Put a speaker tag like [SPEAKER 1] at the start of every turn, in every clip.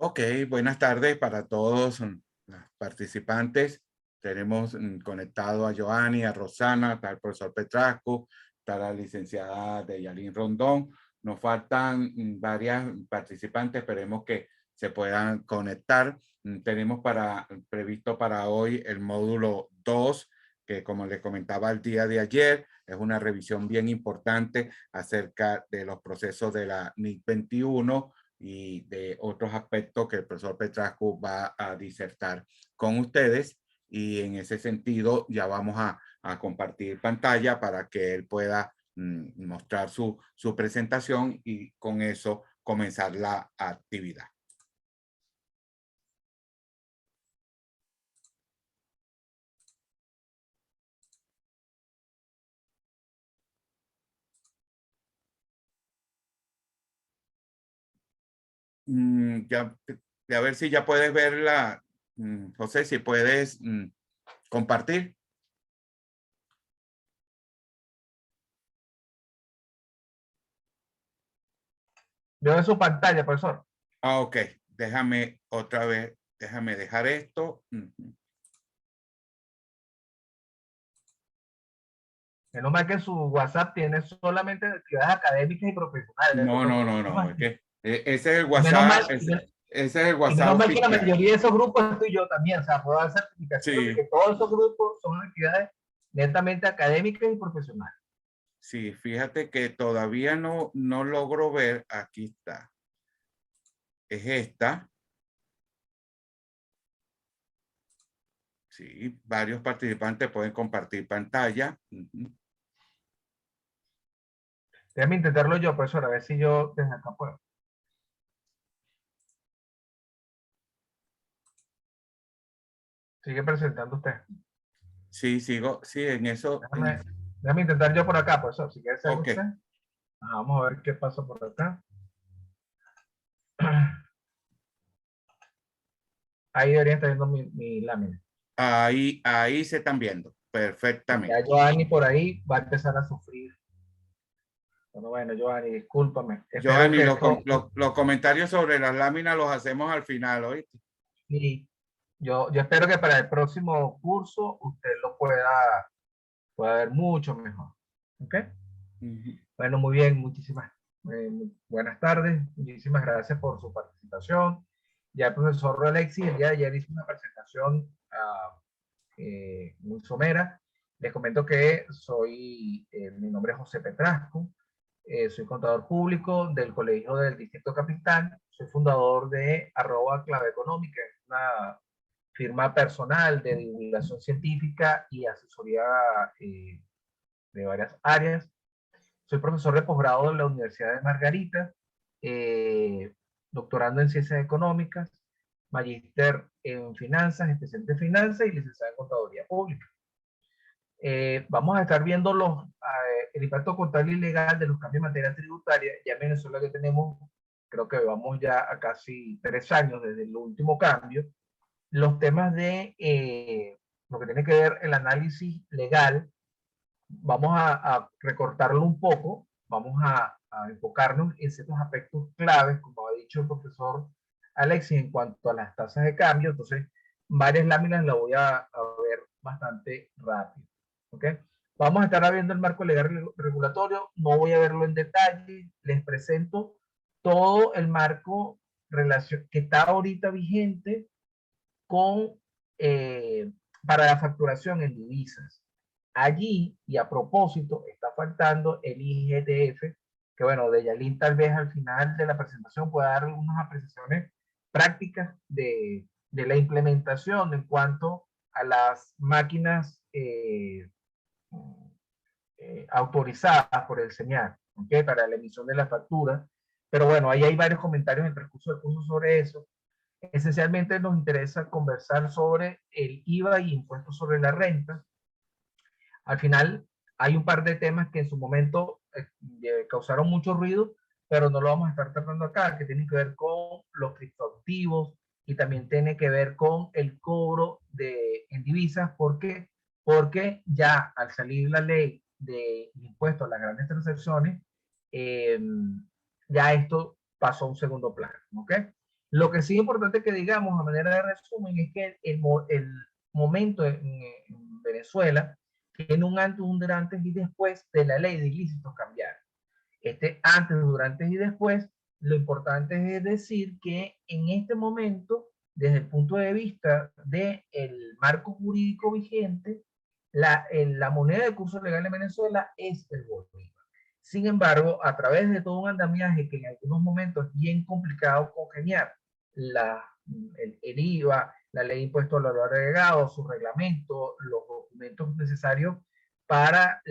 [SPEAKER 1] Ok, buenas tardes para todos los participantes. Tenemos conectado a Joanny, a Rosana, está el profesor Petrasco, está la licenciada Deyalín Rondón. Nos faltan varias participantes, esperemos que se puedan conectar. Tenemos previsto para hoy el módulo 2, que como les comentaba el día de ayer, es una revisión bien importante acerca de los procesos de la NIC 21 y de otros aspectos que el profesor Petrasco va a disertar con ustedes. Y en ese sentido ya vamos a compartir pantalla para que él pueda mostrar su presentación y con eso comenzar la actividad. Ya, a ver si ya puedes verla, José, si puedes compartir.
[SPEAKER 2] Yo veo su pantalla, profesor.
[SPEAKER 1] Ah, ok. Déjame otra vez, déjame dejar esto.
[SPEAKER 2] Menos mal que su WhatsApp tiene solamente actividades académicas y profesionales.
[SPEAKER 1] No. Es que ese es el
[SPEAKER 2] Y menos
[SPEAKER 1] WhatsApp.
[SPEAKER 2] mal,
[SPEAKER 1] Ese es el
[SPEAKER 2] y
[SPEAKER 1] WhatsApp
[SPEAKER 2] menos mal que la
[SPEAKER 1] oficial.
[SPEAKER 2] mayoría de esos grupos estoy yo también. O sea, puedo dar certificaciones de
[SPEAKER 1] Sí,
[SPEAKER 2] que todos esos grupos son actividades netamente académicas y profesionales.
[SPEAKER 1] sí, fíjate que todavía no logro ver. Aquí está. Es esta. Sí, varios participantes pueden compartir pantalla.
[SPEAKER 2] Déjame intentarlo yo, profesor, a ver si yo desde acá puedo. Sigue presentando usted.
[SPEAKER 1] Sí, sigo. Sí, en eso.
[SPEAKER 2] Déjame intentar yo por acá, profesor. Si quiere ser
[SPEAKER 1] Ok.
[SPEAKER 2] usted. Vamos a ver qué pasa por acá. Ahí debería estar viendo mi lámina.
[SPEAKER 1] Ahí se están viendo perfectamente.
[SPEAKER 2] Ya Joanny por ahí va a empezar a sufrir. Bueno, Joanny, discúlpame. Espero
[SPEAKER 1] Joanny,
[SPEAKER 2] que esto...
[SPEAKER 1] los comentarios sobre las láminas los hacemos al final, ¿oíste?
[SPEAKER 2] Sí, yo espero que para el próximo curso usted lo pueda ver mucho mejor. ¿Ok? Bueno, muy bien, muchísimas buenas tardes. Muchísimas gracias por su participación. Ya el profesor Alexis el día de ayer hizo una presentación muy somera. Les comento que mi nombre es José Petrasco. Soy contador público del Colegio del Distrito Capital. Soy fundador de @clave económica, una firma personal de divulgación científica y asesoría de varias áreas. Soy profesor de posgrado en la Universidad de Margarita, doctorando en ciencias económicas, magíster en finanzas, especialista en finanzas y licenciado en contaduría pública. Vamos a estar viendo el impacto contable y legal de los cambios en materia tributaria. Ya en Venezuela que tenemos, creo que vamos ya a casi 3 años desde el último cambio. Los temas de lo que tiene que ver el análisis legal, vamos a recortarlo un poco, vamos a enfocarnos en ciertos aspectos claves, como ha dicho el profesor Alexis, en cuanto a las tasas de cambio. Entonces, varias láminas las voy a ver bastante rápido. ¿Okay? Vamos a estar viendo el marco legal regulatorio, no voy a verlo en detalle, les presento todo el marco que está ahorita vigente con, para la facturación en divisas. Allí, y a propósito, está faltando el IGTF, que bueno, Deyalín tal vez al final de la presentación pueda dar algunas apreciaciones prácticas de la implementación en cuanto a las máquinas autorizadas por el SENIAR, ¿okay? Para la emisión de la factura. Pero bueno, ahí hay varios comentarios en el transcurso del curso sobre eso. Esencialmente nos interesa conversar sobre el IVA y impuestos sobre la renta. Al final hay un par de temas que en su momento causaron mucho ruido, pero no lo vamos a estar tratando acá, que tienen que ver con los criptoactivos y también tiene que ver con el cobro en divisas. ¿Por qué? Porque ya al salir la ley de impuestos a las grandes transacciones, ya esto pasó a un segundo plano. ¿Ok? Lo que sí es importante que digamos a manera de resumen es que el momento en Venezuela tiene un antes, un durante y después de la ley de ilícitos cambiarios. Este antes, durante y después, lo importante es decir que en este momento, desde el punto de vista del marco jurídico vigente, la moneda de curso legal en Venezuela es el bolívar. Sin embargo, a través de todo un andamiaje que en algunos momentos es bien complicado congeniar el IVA, la ley de impuesto al valor agregado, su reglamento, los documentos necesarios para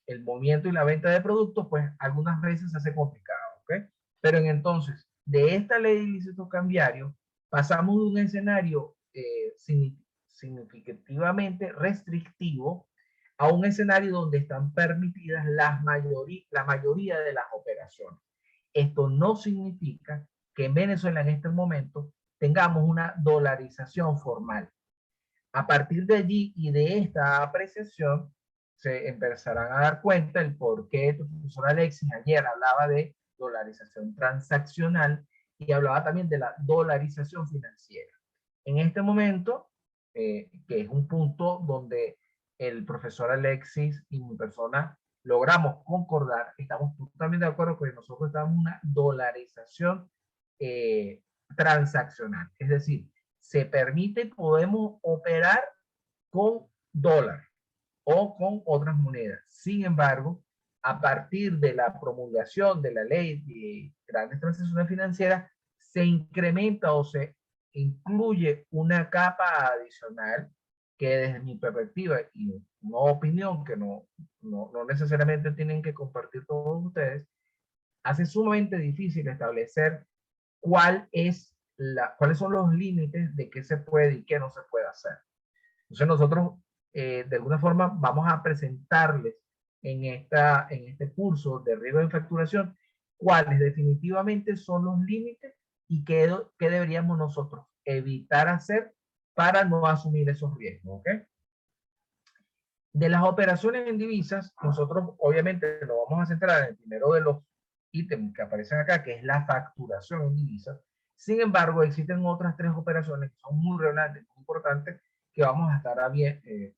[SPEAKER 2] el movimiento y la venta de productos, pues algunas veces se hace complicado, ¿ok? Pero entonces, de esta ley de ilícitos cambiarios, pasamos de un escenario significativamente restrictivo a un escenario donde están permitidas la mayoría de las operaciones. Esto no significa que en Venezuela en este momento tengamos una dolarización formal. A partir de allí y de esta apreciación, se empezarán a dar cuenta el por qué el profesor Alexis ayer hablaba de dolarización transaccional y hablaba también de la dolarización financiera. En este momento, que es un punto donde el profesor Alexis y mi persona logramos concordar, estamos totalmente de acuerdo que nosotros estamos en una dolarización transaccional. Es decir, se permite, podemos operar con dólar o con otras monedas. Sin embargo, a partir de la promulgación de la ley de grandes transacciones financieras, se incrementa o se incluye una capa adicional que desde mi perspectiva y una opinión que no necesariamente tienen que compartir todos ustedes, hace sumamente difícil establecer cuáles son los límites de qué se puede y qué no se puede hacer. Entonces nosotros de alguna forma vamos a presentarles en este curso de riesgo de facturación cuáles definitivamente son los límites y qué deberíamos nosotros evitar hacer para no asumir esos riesgos, ¿ok? De las operaciones en divisas, nosotros obviamente nos vamos a centrar en el primero de los ítems que aparecen acá, que es la facturación en divisas. Sin embargo, existen otras tres operaciones que son muy relevantes, muy importantes, que vamos a estar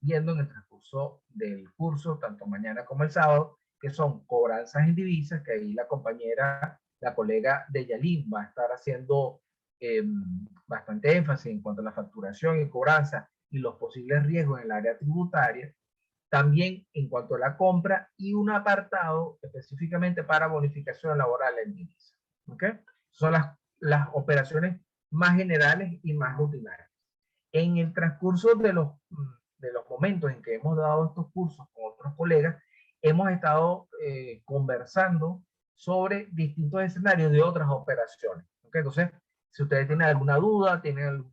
[SPEAKER 2] viendo en el transcurso del curso, tanto mañana como el sábado, que son cobranzas en divisas, que ahí la compañera, la colega de Yalín va a estar haciendo bastante énfasis en cuanto a la facturación y cobranza y los posibles riesgos en el área tributaria. También en cuanto a la compra y un apartado específicamente para bonificación laboral en divisas. ¿Okay? Son las operaciones más generales y más rutinarias. En el transcurso de los momentos en que hemos dado estos cursos con otros colegas, hemos estado conversando sobre distintos escenarios de otras operaciones. ¿Okay? Entonces, si ustedes tienen alguna duda, tienen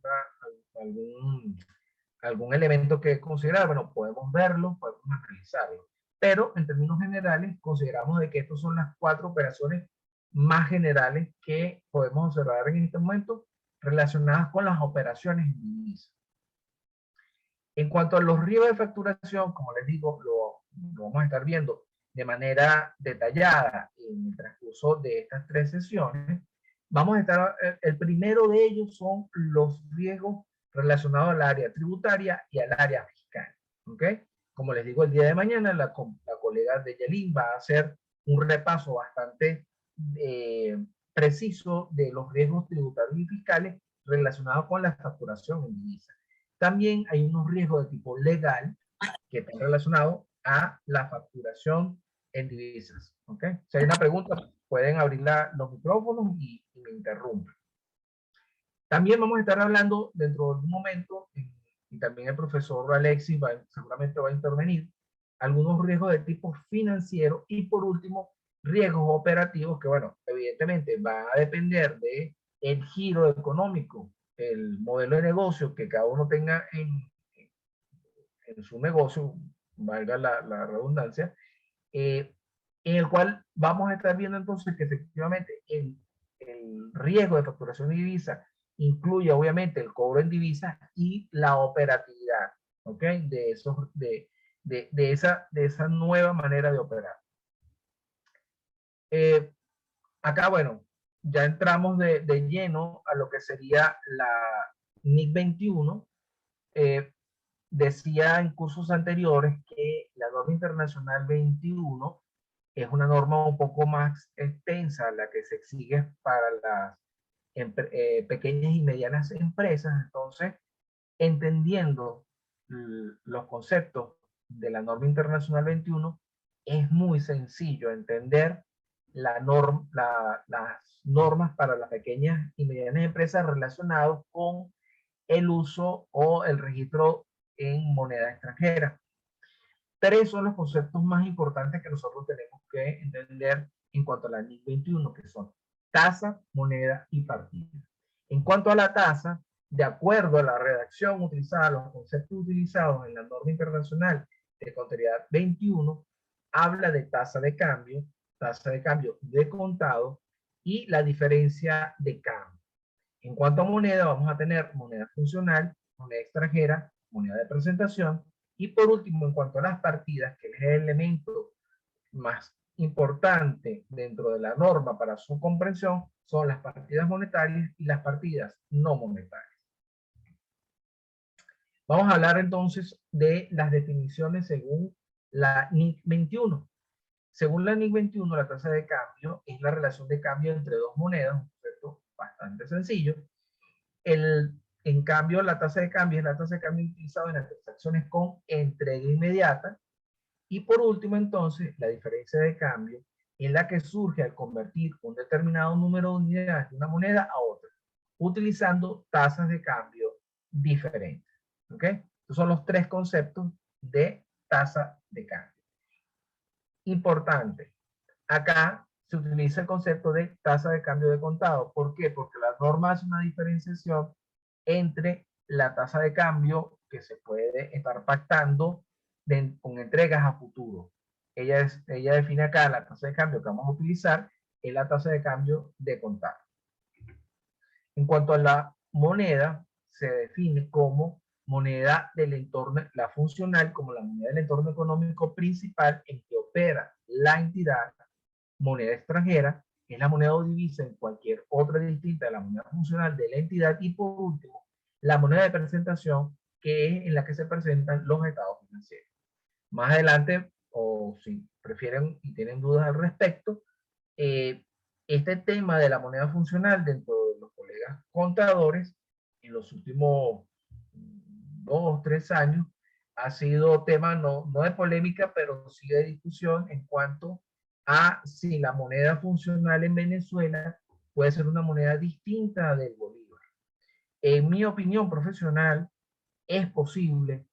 [SPEAKER 2] algún elemento que considerar, bueno, podemos verlo, podemos analizarlo. Pero en términos generales, consideramos de que estas son las 4 operaciones más generales que podemos observar en este momento relacionadas con las operaciones en divisa. En cuanto a los riesgos de facturación, como les digo, lo vamos a estar viendo de manera detallada en el transcurso de estas 3 sesiones. Vamos a estar, el primero de ellos son los riesgos relacionado al área tributaria y al área fiscal. ¿Ok? Como les digo, el día de mañana la colega de Yelin va a hacer un repaso bastante preciso de los riesgos tributarios y fiscales relacionados con la facturación en divisa. También hay unos riesgos de tipo legal que están relacionados a la facturación en divisas. ¿Ok? Si hay una pregunta, pueden abrir los micrófonos y me interrumpen. También vamos a estar hablando dentro de un momento, y también el profesor Alexis seguramente va a intervenir, algunos riesgos de tipo financiero y por último, riesgos operativos que, bueno, evidentemente va a depender de el giro económico, el modelo de negocio que cada uno tenga en su negocio, valga la redundancia, en el cual vamos a estar viendo entonces que efectivamente el riesgo de facturación de divisa incluye obviamente el cobro en divisas y la operatividad, ¿ok? De esa nueva manera de operar. Acá, bueno, ya entramos de lleno a lo que sería la NIC 21. Decía en cursos anteriores que la norma internacional 21 es una norma un poco más extensa, la que se exige para las pequeñas y medianas empresas. Entonces, entendiendo los conceptos de la norma internacional 21, es muy sencillo entender las normas para las pequeñas y medianas empresas relacionadas con el uso o el registro en moneda extranjera. Tres son los conceptos más importantes que nosotros tenemos que entender en cuanto a la NIC 21, que son tasa, moneda y partida. En cuanto a la tasa, de acuerdo a la redacción utilizada, los conceptos utilizados en la norma internacional de contabilidad 21, habla de tasa de cambio de contado y la diferencia de cambio. En cuanto a moneda, vamos a tener moneda funcional, moneda extranjera, moneda de presentación, y por último, en cuanto a las partidas, que es el elemento más importante dentro de la norma para su comprensión, son las partidas monetarias y las partidas no monetarias. Vamos a hablar entonces de las definiciones según la NIC 21. Según la NIC 21, la tasa de cambio es la relación de cambio entre dos monedas, un concepto bastante sencillo. En cambio, la tasa de cambio es la tasa de cambio utilizada en las transacciones con entrega inmediata. Y por último, entonces, la diferencia de cambio es la que surge al convertir un determinado número de unidades de una moneda a otra, utilizando tasas de cambio diferentes. ¿Ok? Estos son los tres conceptos de tasa de cambio. Importante. Acá se utiliza el concepto de tasa de cambio de contado. ¿Por qué? Porque la norma hace una diferenciación entre la tasa de cambio que se puede estar pactando con entregas a futuro. Ella define acá la tasa de cambio que vamos a utilizar, es la tasa de cambio de contado. En cuanto a la moneda, se define como moneda del entorno, la funcional como la moneda del entorno económico principal en que opera la entidad. Moneda extranjera es la moneda o divisa en cualquier otra distinta de la moneda funcional de la entidad. Y por último, la moneda de presentación, que es en la que se presentan los estados financieros. Más adelante, o si prefieren y tienen dudas al respecto, este tema de la moneda funcional dentro de los colegas contadores en los últimos 2 o 3 años ha sido tema no de polémica, pero sí de discusión en cuanto a si la moneda funcional en Venezuela puede ser una moneda distinta del bolívar. En mi opinión profesional, es posible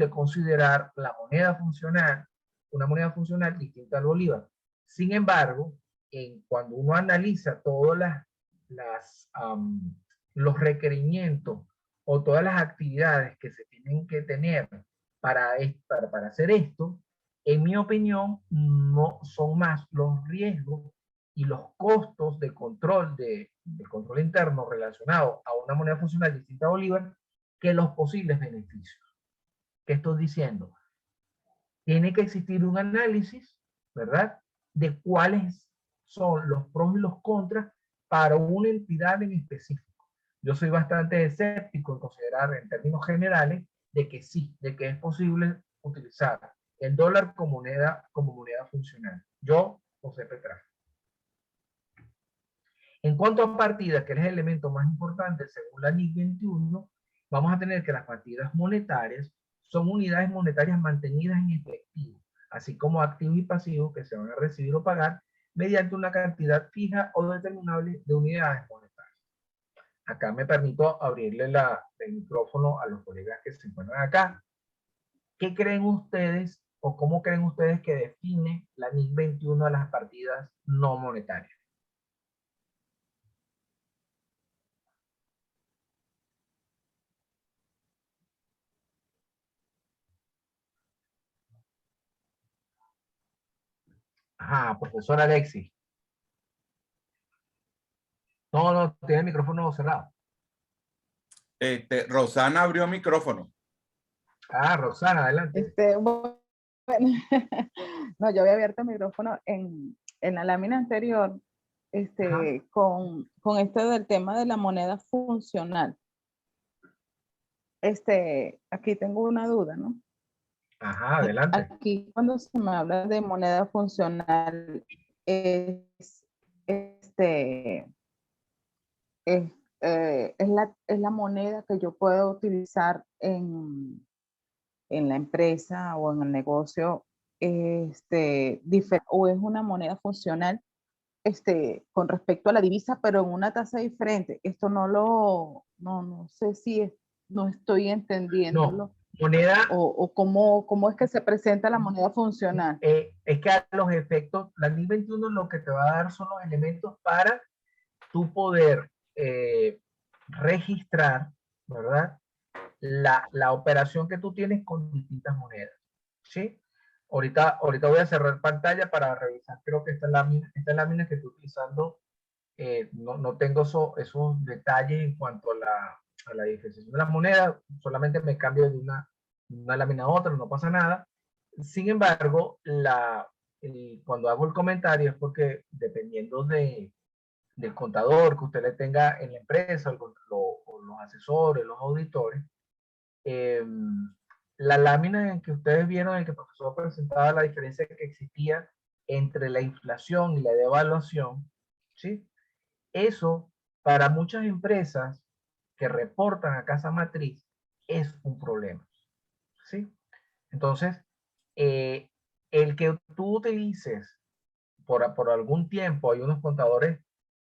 [SPEAKER 2] considerar la moneda funcional, una moneda funcional distinta al bolívar. Sin embargo, cuando uno analiza todos los requerimientos o todas las actividades que se tienen que tener para hacer esto, en mi opinión, no son más los riesgos y los costos de control, de control interno relacionado a una moneda funcional distinta a bolívar que los posibles beneficios. ¿Qué estoy diciendo? Tiene que existir un análisis, ¿verdad?, de cuáles son los pros y los contras para una entidad en específico. Yo soy bastante escéptico en considerar en términos generales de que sí, de que es posible utilizar el dólar como moneda funcional. Yo, José Petrarca. En cuanto a partidas, que es el elemento más importante según la NIC 21, vamos a tener que las partidas monetarias son unidades monetarias mantenidas en efectivo, así como activos y pasivos que se van a recibir o pagar mediante una cantidad fija o determinable de unidades monetarias. Acá me permito abrirle el micrófono a los colegas que se encuentran acá. ¿Qué creen ustedes o cómo creen ustedes que define la NIC 21 a las partidas no monetarias? Ajá, profesor Alexis. No, tiene el micrófono cerrado.
[SPEAKER 1] Rosana abrió micrófono.
[SPEAKER 2] Ah, Rosana, adelante.
[SPEAKER 3] Bueno, no, yo había abierto el micrófono en la lámina anterior.
[SPEAKER 2] Ajá.
[SPEAKER 3] con esto del tema de la moneda funcional. Aquí tengo una duda, ¿no?
[SPEAKER 2] Ajá, adelante.
[SPEAKER 3] Aquí cuando se me habla de moneda funcional este, es la moneda que yo puedo utilizar en la empresa o en el negocio, o es una moneda funcional con respecto a la divisa, pero en una tasa diferente. Esto no sé si no estoy
[SPEAKER 2] No,
[SPEAKER 3] entendiéndolo,
[SPEAKER 2] moneda,
[SPEAKER 3] o cómo es que se presenta la moneda funcional.
[SPEAKER 2] es que a los efectos, la NIS 21 lo que te va a dar son los elementos para tú poder registrar, ¿verdad? La operación que tú tienes con distintas monedas, ¿sí? Ahorita voy a cerrar pantalla para revisar, creo que esta lámina que estoy utilizando, no tengo esos detalles en cuanto a la diferenciación de las monedas, solamente me cambio de una lámina a otra, no pasa nada. Sin embargo, cuando hago el comentario es porque dependiendo del contador que usted le tenga en la empresa, o los asesores, los auditores, la lámina en que ustedes vieron en que el profesor presentaba la diferencia que existía entre la inflación y la devaluación, ¿sí? Eso, para muchas empresas que reportan a casa matriz, es un problema, ¿sí? Entonces, eh, el que tú utilices por algún tiempo, hay unos contadores,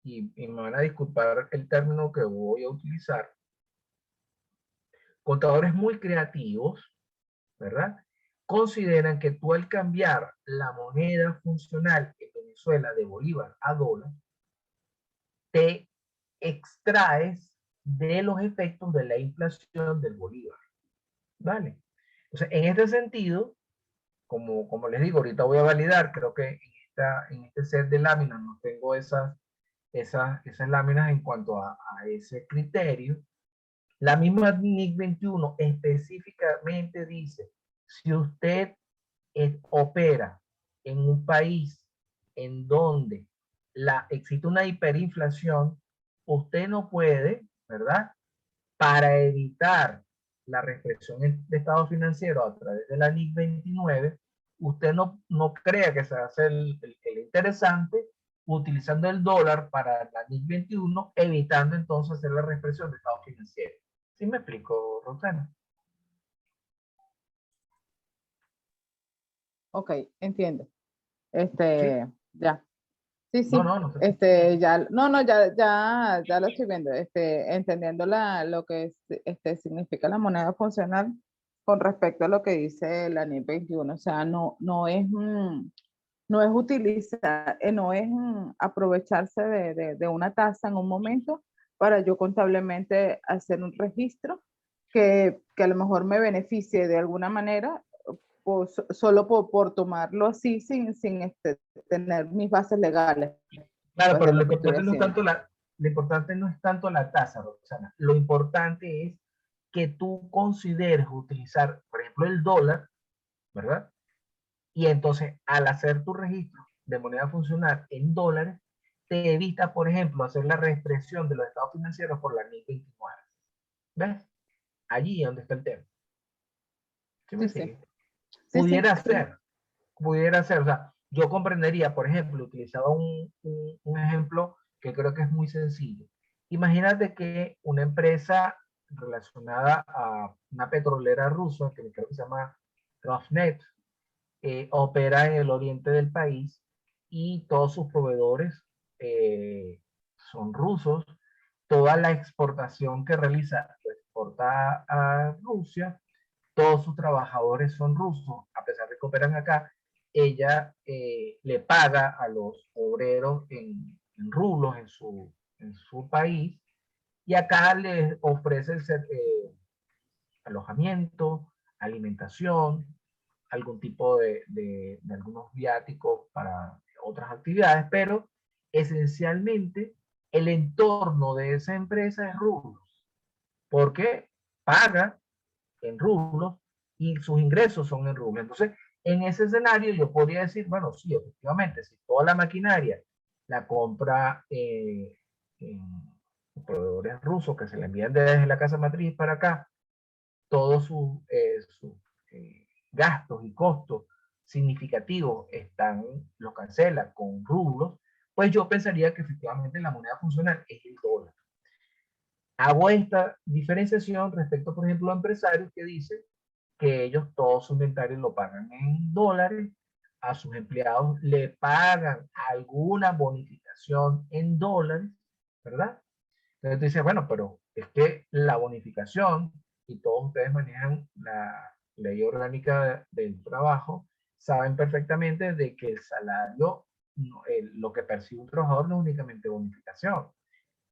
[SPEAKER 2] y me van a disculpar el término que voy a utilizar, contadores muy creativos, ¿verdad? Consideran que tú al cambiar la moneda funcional en Venezuela de bolívar a dólar, te extraes de los efectos de la inflación del bolívar, ¿vale? Entonces, en este sentido, como les digo, ahorita voy a validar, creo que en este set de láminas no tengo esas láminas en cuanto a ese criterio. La misma NIC 21 específicamente dice, si usted opera en un país en donde existe una hiperinflación, usted no puede, ¿verdad? Para evitar la restricción de estado financiero a través de la NIC 29, usted no crea que se hace el interesante utilizando el dólar para la NIC 21, evitando entonces hacer la restricción de estado financiero. ¿Sí me explico, Rosana?
[SPEAKER 3] Ok, entiendo.
[SPEAKER 2] Sí.
[SPEAKER 3] Ya. Sí,
[SPEAKER 2] No,
[SPEAKER 3] sí.
[SPEAKER 2] no, no sé.
[SPEAKER 3] Ya, no, ya lo estoy viendo. Entendiendo lo que significa la moneda funcional con respecto a lo que dice la NIP 21. O sea, no es utilizar, no es aprovecharse de una tasa en un momento para yo contablemente hacer un registro que a lo mejor me beneficie de alguna manera, pues, solo por tomarlo así sin tener mis bases legales,
[SPEAKER 2] Claro,
[SPEAKER 3] pues,
[SPEAKER 2] pero
[SPEAKER 3] de lo que estoy haciendo.
[SPEAKER 2] lo importante no es tanto la tasa, Roxana. Lo importante es que tú consideres utilizar, por ejemplo, el dólar, ¿verdad? Y entonces, al hacer tu registro de moneda funcional en dólares, te evita, por ejemplo, hacer la restricción de los estados financieros por la NIC 29. ¿Ves? Allí es donde está el tema. ¿Sí me
[SPEAKER 3] Sí, sí,
[SPEAKER 2] sigue?
[SPEAKER 3] sí, sí,
[SPEAKER 2] Pudiera
[SPEAKER 3] sí.
[SPEAKER 2] ser, o sea, yo comprendería, por ejemplo, utilizaba un ejemplo que creo que es muy sencillo. Imagínate que una empresa relacionada a una petrolera rusa, que creo que se llama Rosneft, opera en el oriente del país y todos sus proveedores son rusos. Toda la exportación que realiza lo exporta a Rusia, todos sus trabajadores son rusos, a pesar de que operan acá, ella le paga a los obreros en rublos en su país, y acá les ofrece alojamiento, alimentación, algún tipo de algunos viáticos para otras actividades, pero esencialmente el entorno de esa empresa es rublos, porque paga en rublos y sus ingresos son en rublos. Entonces, en ese escenario yo podría decir, bueno, sí, efectivamente, si toda la maquinaria la compra en proveedores rusos que se le envían desde la casa matriz para acá, todos sus gastos y costos significativos los cancela con rublos, pues yo pensaría que efectivamente la moneda funcional es el dólar. Hago esta diferenciación respecto, por ejemplo, a empresarios que dicen que ellos todo su inventario lo pagan en dólares, a sus empleados le pagan alguna bonificación en dólares, ¿verdad? Entonces tú dices, bueno, pero es que la bonificación, y todos ustedes manejan la ley orgánica del trabajo, saben perfectamente de que el salario, lo que percibe un trabajador no es únicamente bonificación,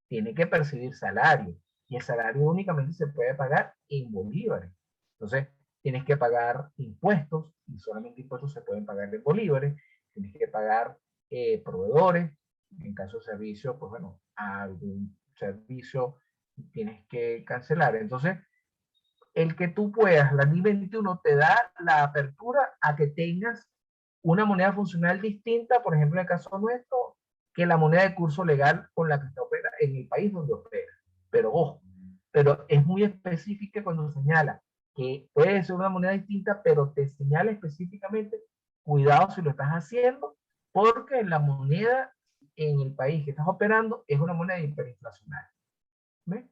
[SPEAKER 2] tiene que percibir salario, y el salario únicamente se puede pagar en bolívares. Entonces, tienes que pagar impuestos, y solamente impuestos se pueden pagar en bolívares, tienes que pagar proveedores, en caso de servicio, pues bueno, algún servicio tienes que cancelar. Entonces, el que tú puedas, la NI 21 te da la apertura a que tengas una moneda funcional distinta, por ejemplo, en el caso nuestro, que la moneda de curso legal con la que está opera en el país donde opera. Pero ojo, pero es muy específica cuando señala que puede ser una moneda distinta, pero te señala específicamente, cuidado si lo estás haciendo, porque la moneda en el país que estás operando es una moneda hiperinflacionaria. ¿Ves?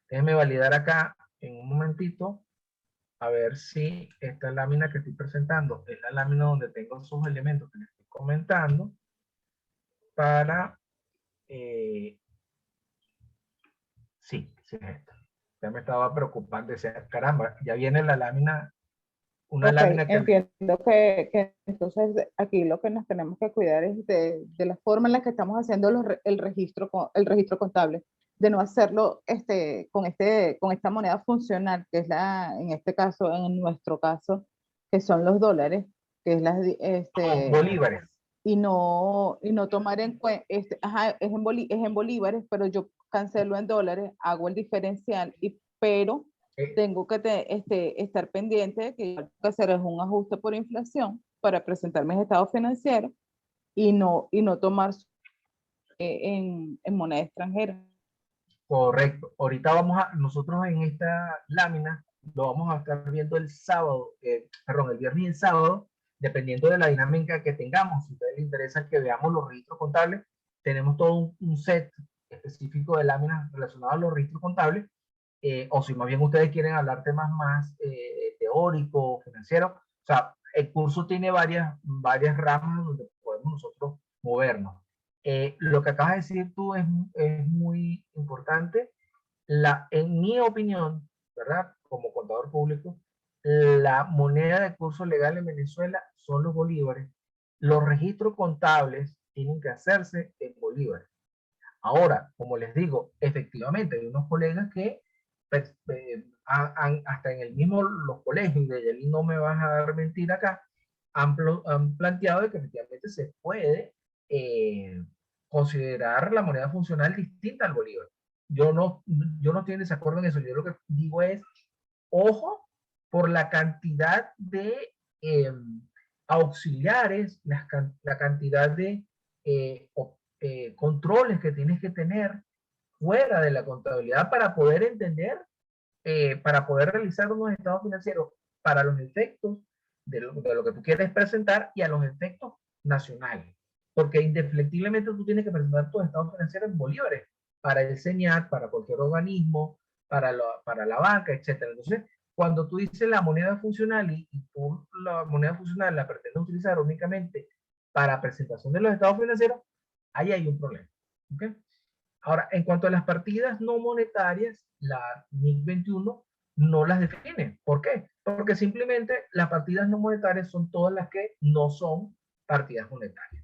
[SPEAKER 2] Déjenme validar acá en un momentito, a ver si esta lámina que estoy presentando es la lámina donde tengo esos elementos que les estoy comentando para... sí, sí es esta. Ya me estaba preocupando, decía, caramba, ya viene la lámina, una
[SPEAKER 3] Ok,
[SPEAKER 2] lámina que...
[SPEAKER 3] entiendo que entonces aquí lo que nos tenemos que cuidar es de la forma en la que estamos haciendo el registro contable, de no hacerlo con esta moneda funcional, que es en este caso, en nuestro caso, que son los dólares, que es
[SPEAKER 2] bolívares.
[SPEAKER 3] y no tomar en cuenta, es en bolívares, pero yo cancelo en dólares, hago el diferencial, pero tengo que estar pendiente de que lo que hacer es un ajuste por inflación para presentar mis estados financieros y no tomar en moneda extranjera.
[SPEAKER 2] Correcto. Ahorita nosotros en esta lámina lo vamos a estar viendo el sábado, perdón, el viernes y el sábado, dependiendo de la dinámica que tengamos. Si a ustedes les interesa que veamos los registros contables, tenemos todo un set específico de láminas relacionadas a los registros contables, o si más bien ustedes quieren hablar temas más teóricos, financieros, o sea, el curso tiene varias ramas donde podemos nosotros movernos. Lo que acabas de decir tú es muy importante. En mi opinión, ¿verdad? Como contador público, la moneda de curso legal en Venezuela son los bolívares. Los registros contables tienen que hacerse en bolívares. Ahora, como les digo, efectivamente hay unos colegas que hasta en el mismo los colegios, y de Yelín no me vas a dar mentira acá, han planteado de que efectivamente se puede considerar la moneda funcional distinta al bolívar. Yo no estoy en desacuerdo en eso. Yo lo que digo es, ojo, por la cantidad de auxiliares, la cantidad de controles que tienes que tener fuera de la contabilidad para poder entender, para poder realizar unos estados financieros para los efectos de lo que tú quieres presentar y a los efectos nacionales. Porque indefectiblemente tú tienes que presentar tus estados financieros en bolívares para el CENIAT, para cualquier organismo, para la banca, etc. Entonces, cuando tú dices la moneda funcional y tú la moneda funcional la pretendes utilizar únicamente para presentación de los estados financieros, ahí hay un problema. ¿Okay? Ahora, en cuanto a las partidas no monetarias, la NIC 21 no las define. ¿Por qué? Porque simplemente las partidas no monetarias son todas las que no son partidas monetarias.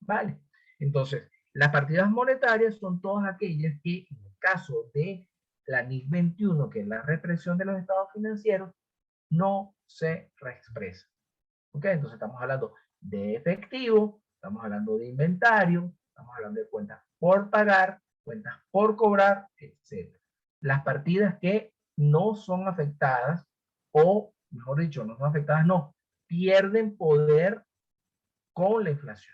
[SPEAKER 2] ¿Vale? Entonces, las partidas monetarias son todas aquellas que, en el caso de la NIC 21, que es la represión de los estados financieros, no se reexpresa. ¿Ok? Entonces estamos hablando de efectivo, estamos hablando de inventario, estamos hablando de cuentas por pagar, cuentas por cobrar, etc. Las partidas que no son afectadas, o mejor dicho, no son afectadas, no, pierden poder con la inflación.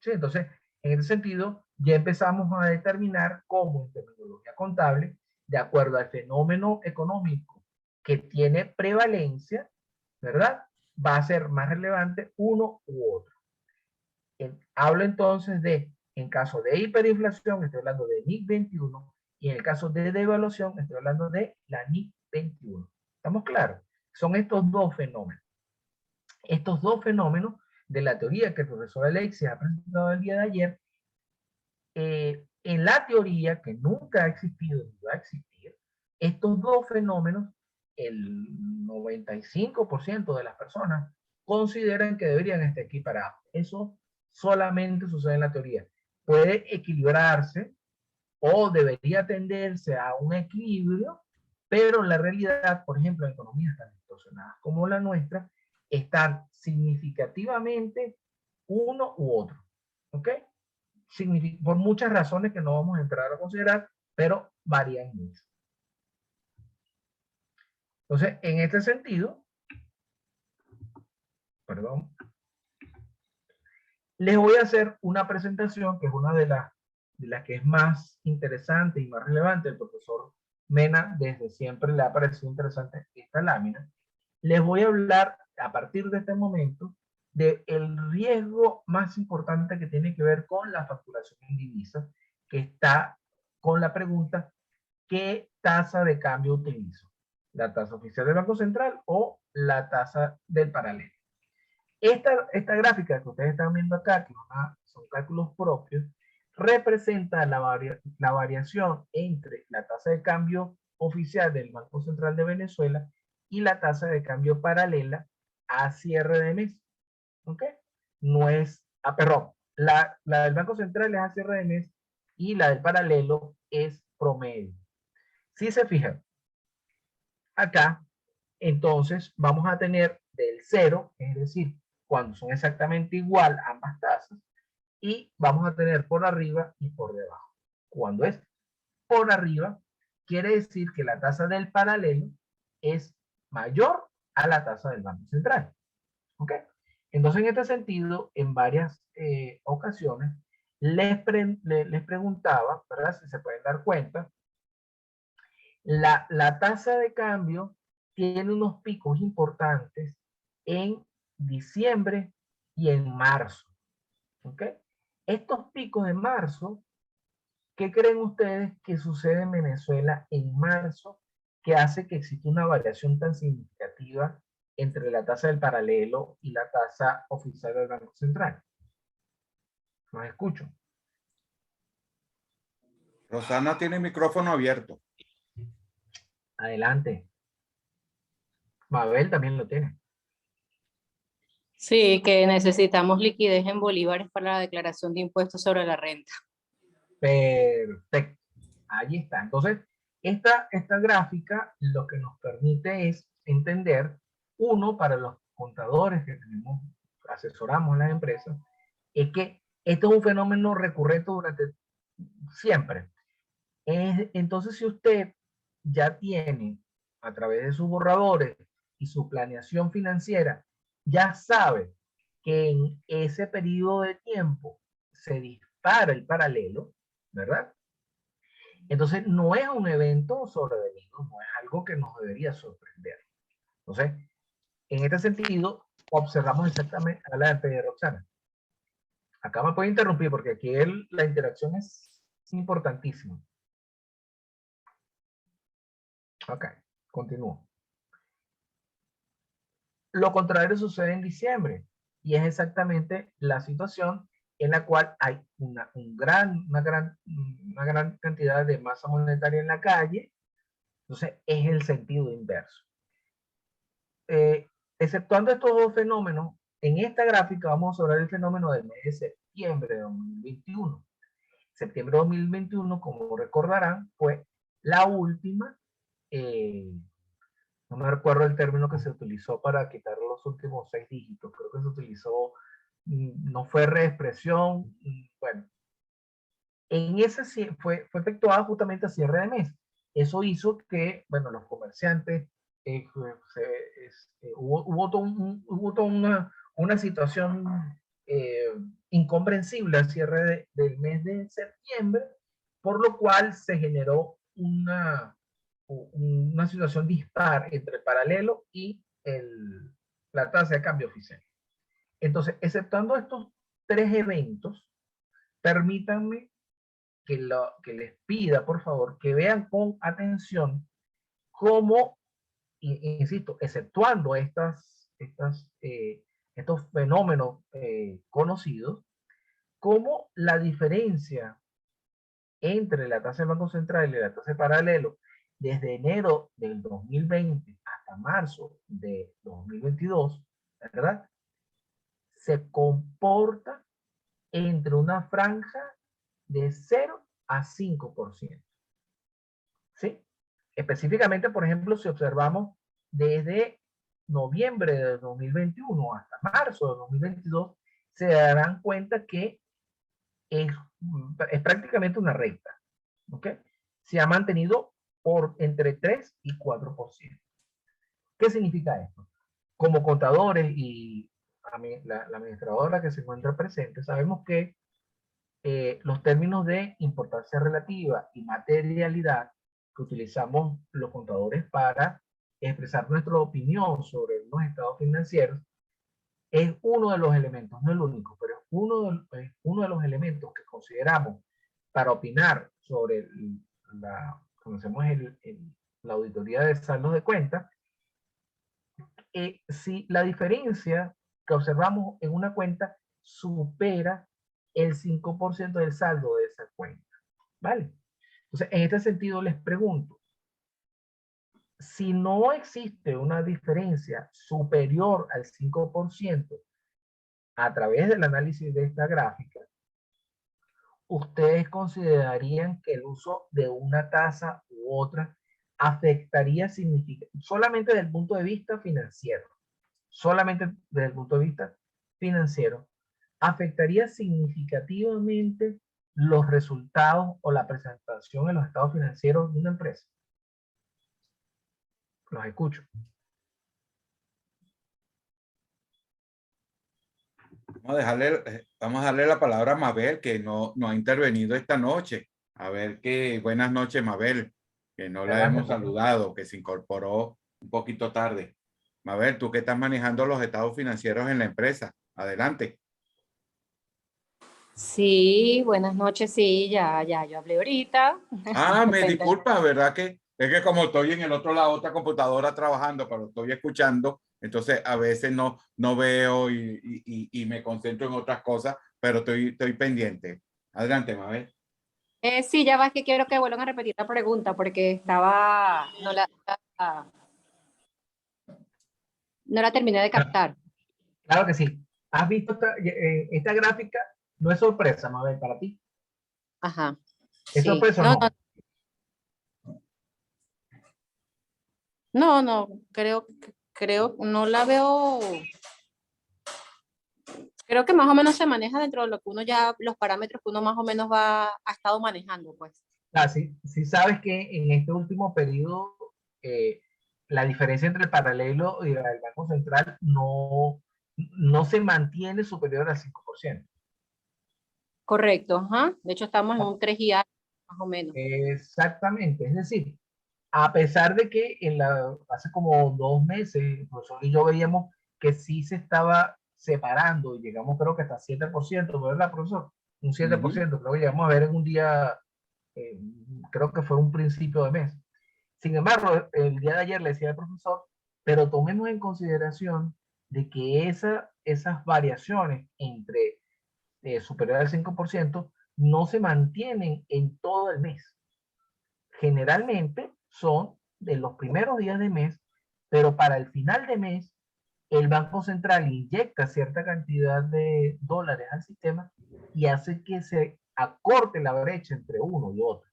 [SPEAKER 2] ¿Sí? Entonces, En ese sentido, ya empezamos a determinar cómo en terminología contable, de acuerdo al fenómeno económico que tiene prevalencia, ¿verdad? Va a ser más relevante uno u otro. Hablo entonces de, en caso de hiperinflación, estoy hablando de NIC 21, y en el caso de devaluación, estoy hablando de la NIC 21. ¿Estamos claros? Son estos dos fenómenos. Estos dos fenómenos de la teoría que el profesor Alexis ha presentado el día de ayer, en la teoría que nunca ha existido ni va a existir, estos dos fenómenos, el 95% de las personas consideran que deberían estar equiparados. Eso solamente sucede en la teoría. Puede equilibrarse o debería tenderse a un equilibrio, pero en la realidad, por ejemplo, en economías tan distorsionadas como la nuestra, están significativamente uno u otro. ¿Ok? Por muchas razones que no vamos a entrar a considerar, pero varían mucho. Entonces, en este sentido, perdón, les voy a hacer una presentación que es una de las que es más interesante y más relevante. El profesor Mena desde siempre le ha parecido interesante esta lámina. Les voy a hablar a partir de este momento del riesgo más importante que tiene que ver con la facturación en divisas, que está con la pregunta: ¿qué tasa de cambio utilizo? ¿La tasa oficial del Banco Central o la tasa del paralelo? Esta gráfica que ustedes están viendo acá, que son cálculos propios, representa la variación entre la tasa de cambio oficial del Banco Central de Venezuela y la tasa de cambio paralela a cierre de mes. ¿Ok? No es, perdón, la del Banco Central es a cierre de mes y la del paralelo es promedio. Si se fijan, acá, entonces vamos a tener del 0, es decir, cuando son exactamente igual ambas tasas, y vamos a tener por arriba y por debajo. Cuando es por arriba, quiere decir que la tasa del paralelo es mayor a la tasa del Banco Central. ¿Ok? Entonces, en este sentido, en varias ocasiones, les preguntaba, ¿verdad? Si se pueden dar cuenta, la tasa de cambio tiene unos picos importantes en diciembre y en marzo. ¿Ok? Estos picos de marzo, ¿qué creen ustedes que sucede en Venezuela en marzo que hace que exista una variación tan significativa entre la tasa del paralelo y la tasa oficial del Banco Central? Los escucho.
[SPEAKER 1] Rosana tiene micrófono abierto.
[SPEAKER 2] Adelante. Mabel también lo tiene.
[SPEAKER 4] Sí, que necesitamos liquidez en bolívares para la declaración de impuestos sobre la renta.
[SPEAKER 2] Perfecto. Ahí está. Entonces, esta gráfica lo que nos permite es entender, uno, para los contadores que tenemos, asesoramos a las empresas, es que esto es un fenómeno recurrente durante siempre. Entonces, si usted ya tiene, a través de sus borradores y su planeación financiera, ya sabe que en ese periodo de tiempo se dispara el paralelo, ¿verdad? Entonces, no es un evento sobrevenido, no es algo que nos debería sorprender. Entonces, en este sentido, observamos exactamente a la de Roxana. Acá me puede interrumpir porque aquí la interacción es importantísima. Ok, continúo. Lo contrario sucede en diciembre y es exactamente la situación en la cual hay una gran cantidad de masa monetaria en la calle. Entonces es el sentido inverso. Exceptuando estos dos fenómenos, en esta gráfica vamos a hablar del fenómeno del mes de septiembre de 2021. Septiembre de 2021, como recordarán, fue la última, no me recuerdo el término que se utilizó para quitar los últimos 6 dígitos, creo que se utilizó, no fue reexpresión, bueno, en ese fue efectuada justamente a cierre de mes. Eso hizo que, bueno, los comerciantes, hubo toda una situación incomprensible al cierre del mes de septiembre, por lo cual se generó una situación dispar entre el paralelo y la tasa de cambio oficial. Entonces, exceptuando estos tres eventos, permítanme que les pida, por favor, que vean con atención cómo, insisto, exceptuando estos fenómenos conocidos, cómo la diferencia entre la tasa del Banco Central y la tasa de paralelo desde enero del 2020 hasta marzo de 2022, ¿verdad? Se comporta entre una franja de 0 a 5%. ¿Sí? Específicamente, por ejemplo, si observamos desde noviembre de 2021 hasta marzo de 2022, se darán cuenta que es prácticamente una recta. ¿Ok? Se ha mantenido por entre 3 y 4%. ¿Qué significa esto? Como contadores y la administradora que se encuentra presente, sabemos que los términos de importancia relativa y materialidad que utilizamos los contadores para expresar nuestra opinión sobre los estados financieros es uno de los elementos, no el único, pero es uno de los elementos que consideramos para opinar sobre conocemos la auditoría de saldos de cuentas. Si la diferencia que observamos en una cuenta supera el 5% del saldo de esa cuenta, ¿vale? Entonces, en este sentido les pregunto, si no existe una diferencia superior al 5% a través del análisis de esta gráfica, ¿ustedes considerarían que el uso de una tasa u otra afectaría significativamente, solamente desde el punto de vista financiero, solamente desde el punto de vista financiero, afectaría significativamente los resultados o la presentación en los estados financieros de una empresa? Los escucho.
[SPEAKER 1] Vamos a darle la palabra a Mabel, que no ha intervenido esta noche. A ver qué, buenas noches, Mabel, que no la hemos saludado, que se incorporó un poquito tarde. Mabel, tú que estás manejando los estados financieros en la empresa. Adelante.
[SPEAKER 4] Sí, buenas noches, sí, ya, yo hablé ahorita.
[SPEAKER 1] Ah, me disculpa, ¿verdad? Que es que como estoy en el otro lado, otra computadora trabajando, pero estoy escuchando, entonces a veces no veo y me concentro en otras cosas, pero estoy pendiente. Adelante, Mabel.
[SPEAKER 4] Sí, ya va, es que quiero que vuelvan a repetir la pregunta porque no la terminé de captar.
[SPEAKER 2] Claro que sí. ¿Has visto esta gráfica? No es sorpresa, Mabel, para ti.
[SPEAKER 4] Ajá.
[SPEAKER 2] ¿Es
[SPEAKER 4] Sí.
[SPEAKER 2] sorpresa o no?
[SPEAKER 4] No, creo, no la veo. Creo que más o menos se maneja dentro de lo que uno ya, los parámetros que uno más o menos ha estado manejando, pues.
[SPEAKER 2] Sí sabes que en este último periodo la diferencia entre el paralelo y el Banco Central no se mantiene superior al 5%.
[SPEAKER 4] Correcto, ajá. De hecho, estamos en un 3 y algo, más o menos.
[SPEAKER 2] Exactamente, es decir, a pesar de que hace como 2 meses, el profesor y yo veíamos que sí se estaba separando y llegamos creo que hasta 7%, ¿verdad, profesor? Un 7%, creo que llegamos a ver en un día, creo que fue un principio de mes. Sin embargo, el día de ayer le decía al profesor, pero tomemos en consideración de que esas variaciones entre superior al 5% no se mantienen en todo el mes. Generalmente son de los primeros días de mes, pero para el final de mes, el Banco Central inyecta cierta cantidad de dólares al sistema y hace que se acorte la brecha entre uno y otro.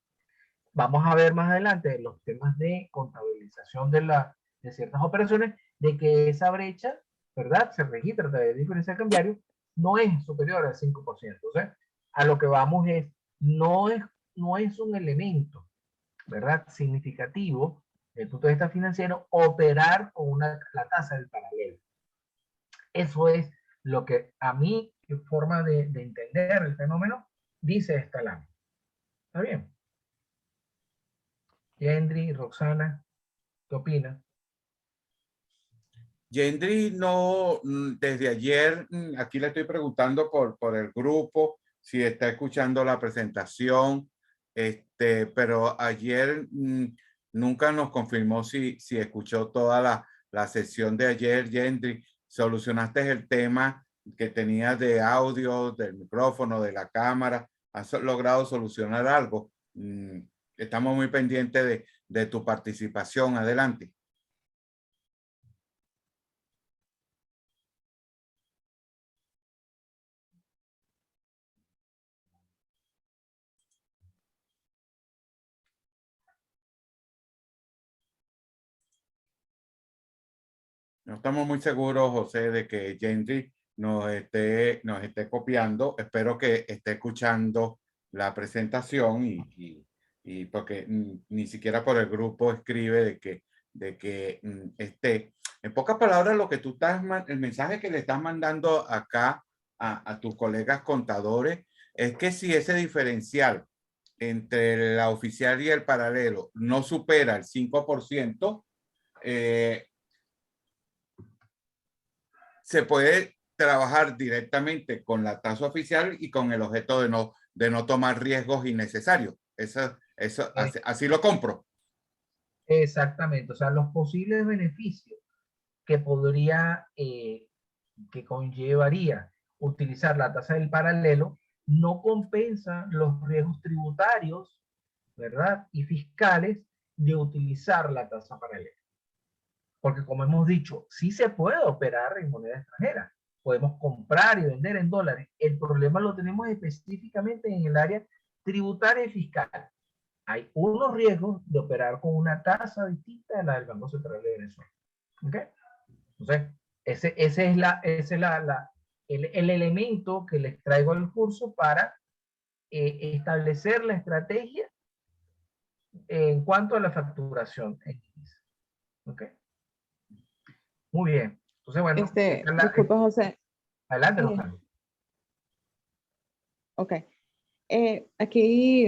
[SPEAKER 2] Vamos a ver más adelante los temas de contabilización de ciertas operaciones, de que esa brecha, ¿verdad? Se registra a través de diferencia cambiaria, no es superior al 5%. O sea, a lo que vamos es, no es un elemento, ¿verdad? Significativo, desde el punto de vista financiero, operar con la tasa del paralelo. Eso es lo que a mí forma de entender el fenómeno, dice esta lámina. ¿Está bien? Yendri, Roxana, ¿qué opina?
[SPEAKER 1] Yendri, no, desde ayer, aquí le estoy preguntando por el grupo, si está escuchando la presentación, pero ayer nunca nos confirmó si escuchó toda la sesión de ayer. Yendri, ¿solucionaste el tema que tenías de audio, del micrófono, de la cámara? ¿Has logrado solucionar algo? Estamos muy pendientes de tu participación. Adelante. No estamos muy seguros, José, de que Yendri nos esté copiando. Espero que esté escuchando la presentación y porque ni siquiera por el grupo escribe de que esté. En pocas palabras, lo que tú estás, el mensaje que le estás mandando acá a tus colegas contadores es que si ese diferencial entre la oficial y el paralelo no supera el 5%, se puede trabajar directamente con la tasa oficial y con el objeto de no tomar riesgos innecesarios. Eso así lo compro.
[SPEAKER 2] Exactamente, o sea, los posibles beneficios que podría, que conllevaría utilizar la tasa del paralelo no compensa los riesgos tributarios, ¿verdad? Y fiscales de utilizar la tasa paralela. Porque como hemos dicho, sí se puede operar en moneda extranjera. Podemos comprar y vender en dólares. El problema lo tenemos específicamente en el área tributaria y fiscal. Hay unos riesgos de operar con una tasa distinta a la del Banco Central de Venezuela. ¿Ok? Entonces, ese es el elemento que les traigo al curso para establecer la estrategia en cuanto a la facturación. ¿Ok? Muy bien. Entonces, bueno.
[SPEAKER 3] Disculpa, José.
[SPEAKER 2] Adelante, Rosario.
[SPEAKER 3] Ok. Aquí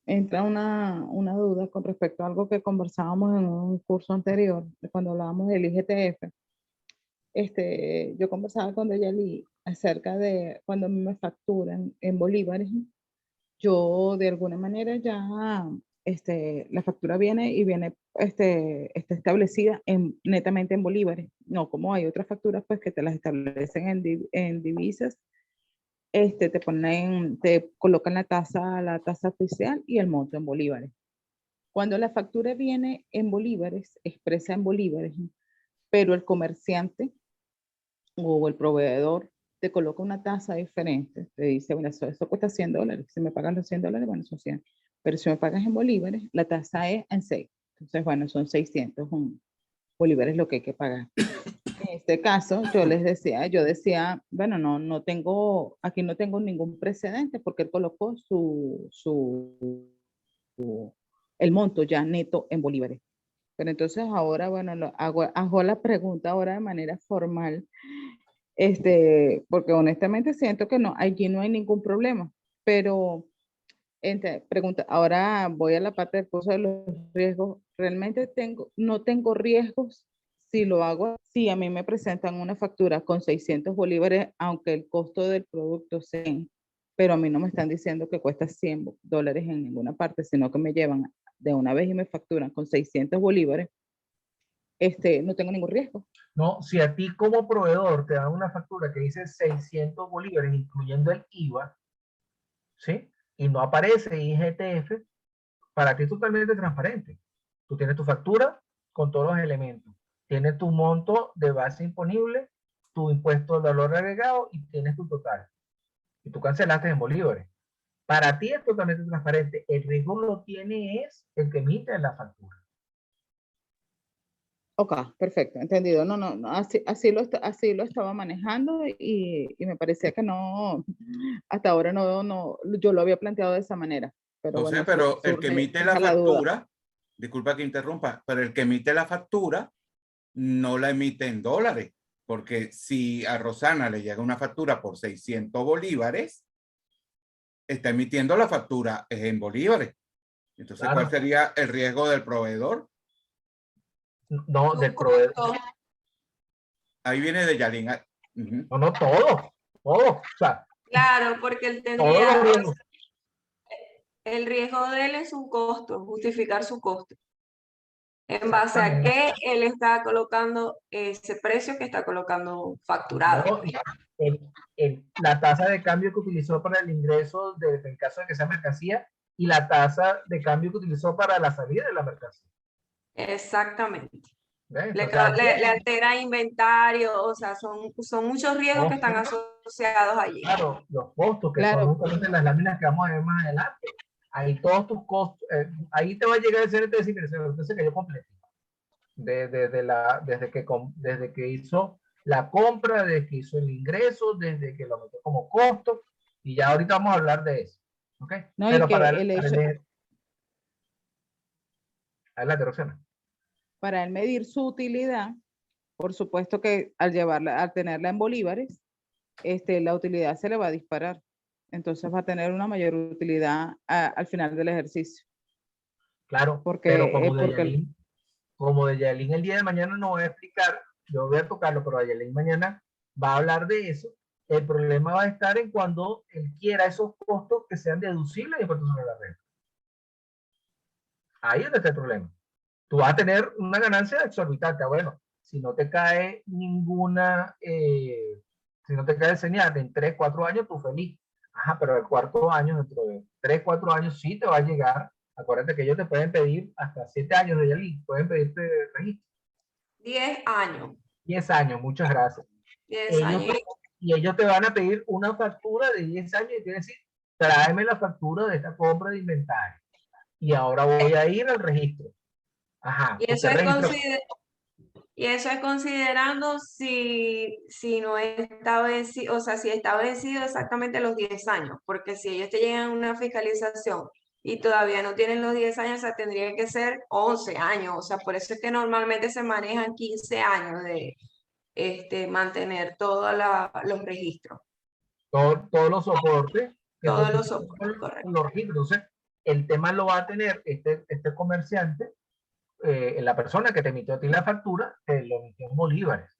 [SPEAKER 3] entra una duda con respecto a algo que conversábamos en un curso anterior, cuando hablábamos del IGTF. Yo conversaba con Deyali acerca de cuando me facturan en bolívares. Yo de alguna manera ya la factura viene y viene está establecida netamente en bolívares. No como hay otras facturas pues que te las establecen en divisas. Te colocan la tasa oficial y el monto en bolívares. Cuando la factura viene en bolívares, expresa en bolívares, pero el comerciante o el proveedor te coloca una tasa diferente, te dice, bueno, eso cuesta $100, si me pagan los $100, bueno, son 100, pero si me pagas en bolívares, la tasa es en 6, entonces, bueno, son 600 bolívares lo que hay que pagar. En este caso, yo decía, bueno, no tengo, aquí no tengo ningún precedente porque él colocó el monto ya neto en bolívares. Pero entonces ahora, bueno, hago la pregunta ahora de manera formal, porque honestamente siento que no, allí no hay ningún problema, pero pregunta, ahora voy a la parte del curso de los riesgos. ¿Realmente no tengo riesgos si lo hago? Si a mí me presentan una factura con 600 bolívares, aunque el costo del producto sea, pero a mí no me están diciendo que cuesta $100 en ninguna parte, sino que me llevan de una vez y me facturan con 600 bolívares, no tengo ningún riesgo.
[SPEAKER 2] No, si a ti como proveedor te dan una factura que dice 600 bolívares, incluyendo el IVA, ¿sí? Y no aparece IGTF, para ti es totalmente transparente. Tú tienes tu factura con todos los elementos. Tienes tu monto de base imponible, tu impuesto de valor agregado y tienes tu total. Y tú cancelaste en bolívares. Para ti es totalmente transparente. El riesgo lo tiene es el que emite la factura.
[SPEAKER 3] Ok, perfecto, entendido. No, así lo estaba manejando y me parecía que no, hasta ahora no, yo lo había planteado de esa manera. Pero
[SPEAKER 1] José,
[SPEAKER 3] bueno,
[SPEAKER 1] pero el que emite la factura, disculpa que interrumpa, pero el que emite la factura no la emite en dólares, Porque si a Rosana le llega una factura por 600 bolívares, está emitiendo la factura en bolívares. Entonces,
[SPEAKER 2] Claro.
[SPEAKER 1] ¿cuál sería el riesgo del proveedor?
[SPEAKER 2] No, del proveedor.
[SPEAKER 1] Ahí viene de Yalín.
[SPEAKER 2] No, no, todo. O sea,
[SPEAKER 5] Claro, porque él
[SPEAKER 2] todos los
[SPEAKER 5] tendría,
[SPEAKER 2] riesgos.
[SPEAKER 5] el riesgo de él es un costo, justificar su costo. En base a qué él está colocando ese precio que está colocando facturado.
[SPEAKER 2] No, la tasa de cambio que utilizó para el ingreso, en caso de que sea mercancía, y la tasa de cambio que utilizó para la salida de la mercancía.
[SPEAKER 5] Exactamente.
[SPEAKER 2] ¿Ves?
[SPEAKER 5] Le,
[SPEAKER 2] O sea,
[SPEAKER 5] le altera inventario, o sea, son muchos riesgos que están asociados allí.
[SPEAKER 2] claro, los costos que
[SPEAKER 3] Claro.
[SPEAKER 2] son justamente las láminas que vamos a ver más adelante. Ahí todos tus costos, ahí te va a llegar el CNT de decir, mire, señor, usted se cayó completo. Desde que hizo la compra, desde que hizo el ingreso, desde que lo metió como costo, y ya ahorita vamos a hablar de eso. ¿Ok?
[SPEAKER 3] No,
[SPEAKER 2] Pero
[SPEAKER 3] y que el hecho,
[SPEAKER 2] adelante, Roxana.
[SPEAKER 3] para él medir su utilidad, por supuesto que al tenerla en bolívares, la utilidad se le va a disparar. Entonces va a tener una mayor utilidad al final del ejercicio.
[SPEAKER 2] Claro,
[SPEAKER 3] Porque,
[SPEAKER 2] pero como de Yalín el día de mañana no voy a explicar, yo voy a tocarlo, pero Yalín mañana va a hablar de eso. El problema va a estar en cuando él quiera esos costos que sean deducibles de impuestos sobre la renta. Ahí es donde está el problema. Tú vas a tener una ganancia exorbitante. Bueno, si no te cae ninguna, si no te cae el señal en 3, 4 años, tú feliz. Ajá, pero el cuarto año, dentro de 3, 4 años, sí te va a llegar. Acuérdate que ellos te pueden pedir hasta 7 años de Yalí, pueden pedirte registro.
[SPEAKER 5] 10 años.
[SPEAKER 2] 10 años, muchas gracias.
[SPEAKER 5] 10 años.
[SPEAKER 2] Y ellos te van a pedir una factura de 10 años y te van a decir, tráeme la factura de esta compra de inventario. Y ahora voy a ir al registro. Ajá.
[SPEAKER 5] Y eso es considerando si no está vencido, o sea, si está vencido exactamente los 10 años, porque si ellos te llegan a una fiscalización y todavía no tienen los 10 años, o sea, tendría que ser 11 años, o sea, por eso es que normalmente se manejan 15 años de mantener todos los registros.
[SPEAKER 2] Todos los soportes.
[SPEAKER 5] Todos los soportes, correcto.
[SPEAKER 2] Los registros. Entonces, el tema lo va a tener este comerciante, la persona que te emitió a ti la factura, te lo emitió en bolívares,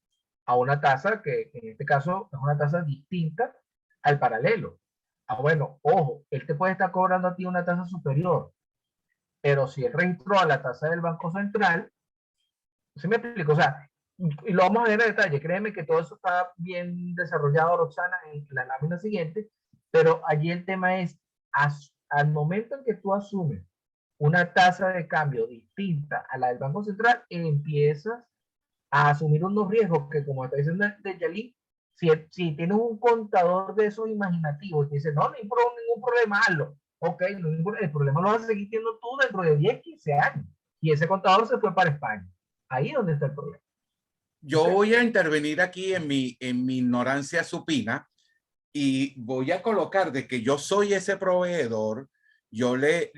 [SPEAKER 2] a una tasa que en este caso es una tasa distinta al paralelo. Bueno, ojo, él te puede estar cobrando a ti una tasa superior, pero si él registró a la tasa del Banco Central, ¿sí me explico? O sea, y lo vamos a ver en detalle, créeme que todo eso está bien desarrollado, Roxana, en la lámina siguiente, pero allí el tema es, al momento en que tú asumes una tasa de cambio distinta a la del Banco Central, empiezas a asumir unos riesgos que, como está diciendo de Yalí, si tienes un contador de esos imaginativos que dice, no hay ningún problema, hazlo. Ok, el problema lo vas a seguir teniendo tú dentro de 10, 15 años. Y ese contador se fue para España. Ahí es donde está el problema.
[SPEAKER 1] Yo voy a intervenir aquí en mi ignorancia supina y voy a colocar de que yo soy ese proveedor. Yo le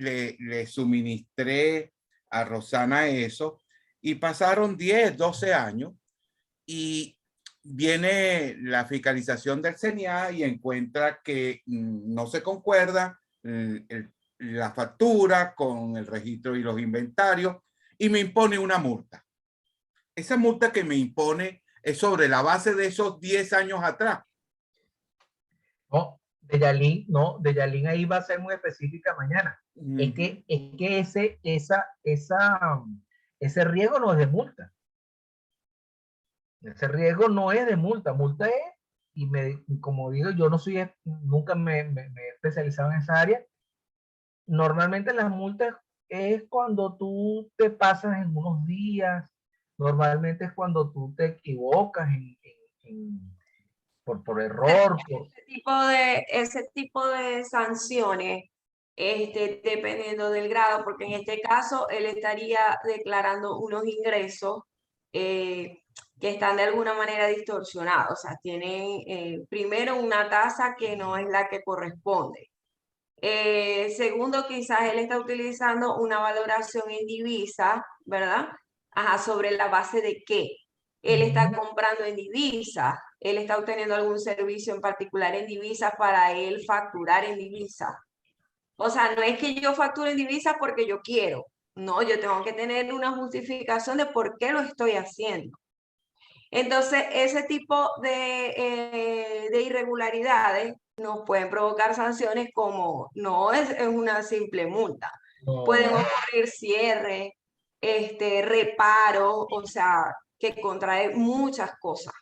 [SPEAKER 1] suministré a Rosana eso y pasaron 10, 12 años y viene la fiscalización del CENIA y encuentra que no se concuerda la factura con el registro y los inventarios y me impone una multa. Esa multa que me impone es sobre la base de esos 10 años atrás.
[SPEAKER 2] No, de Yalín ahí va a ser muy específica mañana. Es que ese riesgo no es de multa. Ese riesgo no es de multa. Multa es, y como digo, yo nunca me he especializado en esa área. Normalmente las multas es cuando tú te pasas en unos días, normalmente es cuando tú te equivocas por error.
[SPEAKER 5] Ese tipo de sanciones, dependiendo del grado, porque en este caso él estaría declarando unos ingresos que están de alguna manera distorsionados, o sea, tienen primero una tasa que no es la que corresponde. Segundo, quizás él está utilizando una valoración en divisa, ¿verdad? Ajá, ¿sobre la base de qué? él está comprando en divisas, él está obteniendo algún servicio en particular en divisas para él facturar en divisas. O sea, no es que yo facture en divisas porque yo quiero. No, yo tengo que tener una justificación de por qué lo estoy haciendo. Entonces, ese tipo de irregularidades nos pueden provocar sanciones como no es una simple multa.
[SPEAKER 2] No.
[SPEAKER 5] Pueden ocurrir cierre, reparo, o sea, que contrae muchas cosas.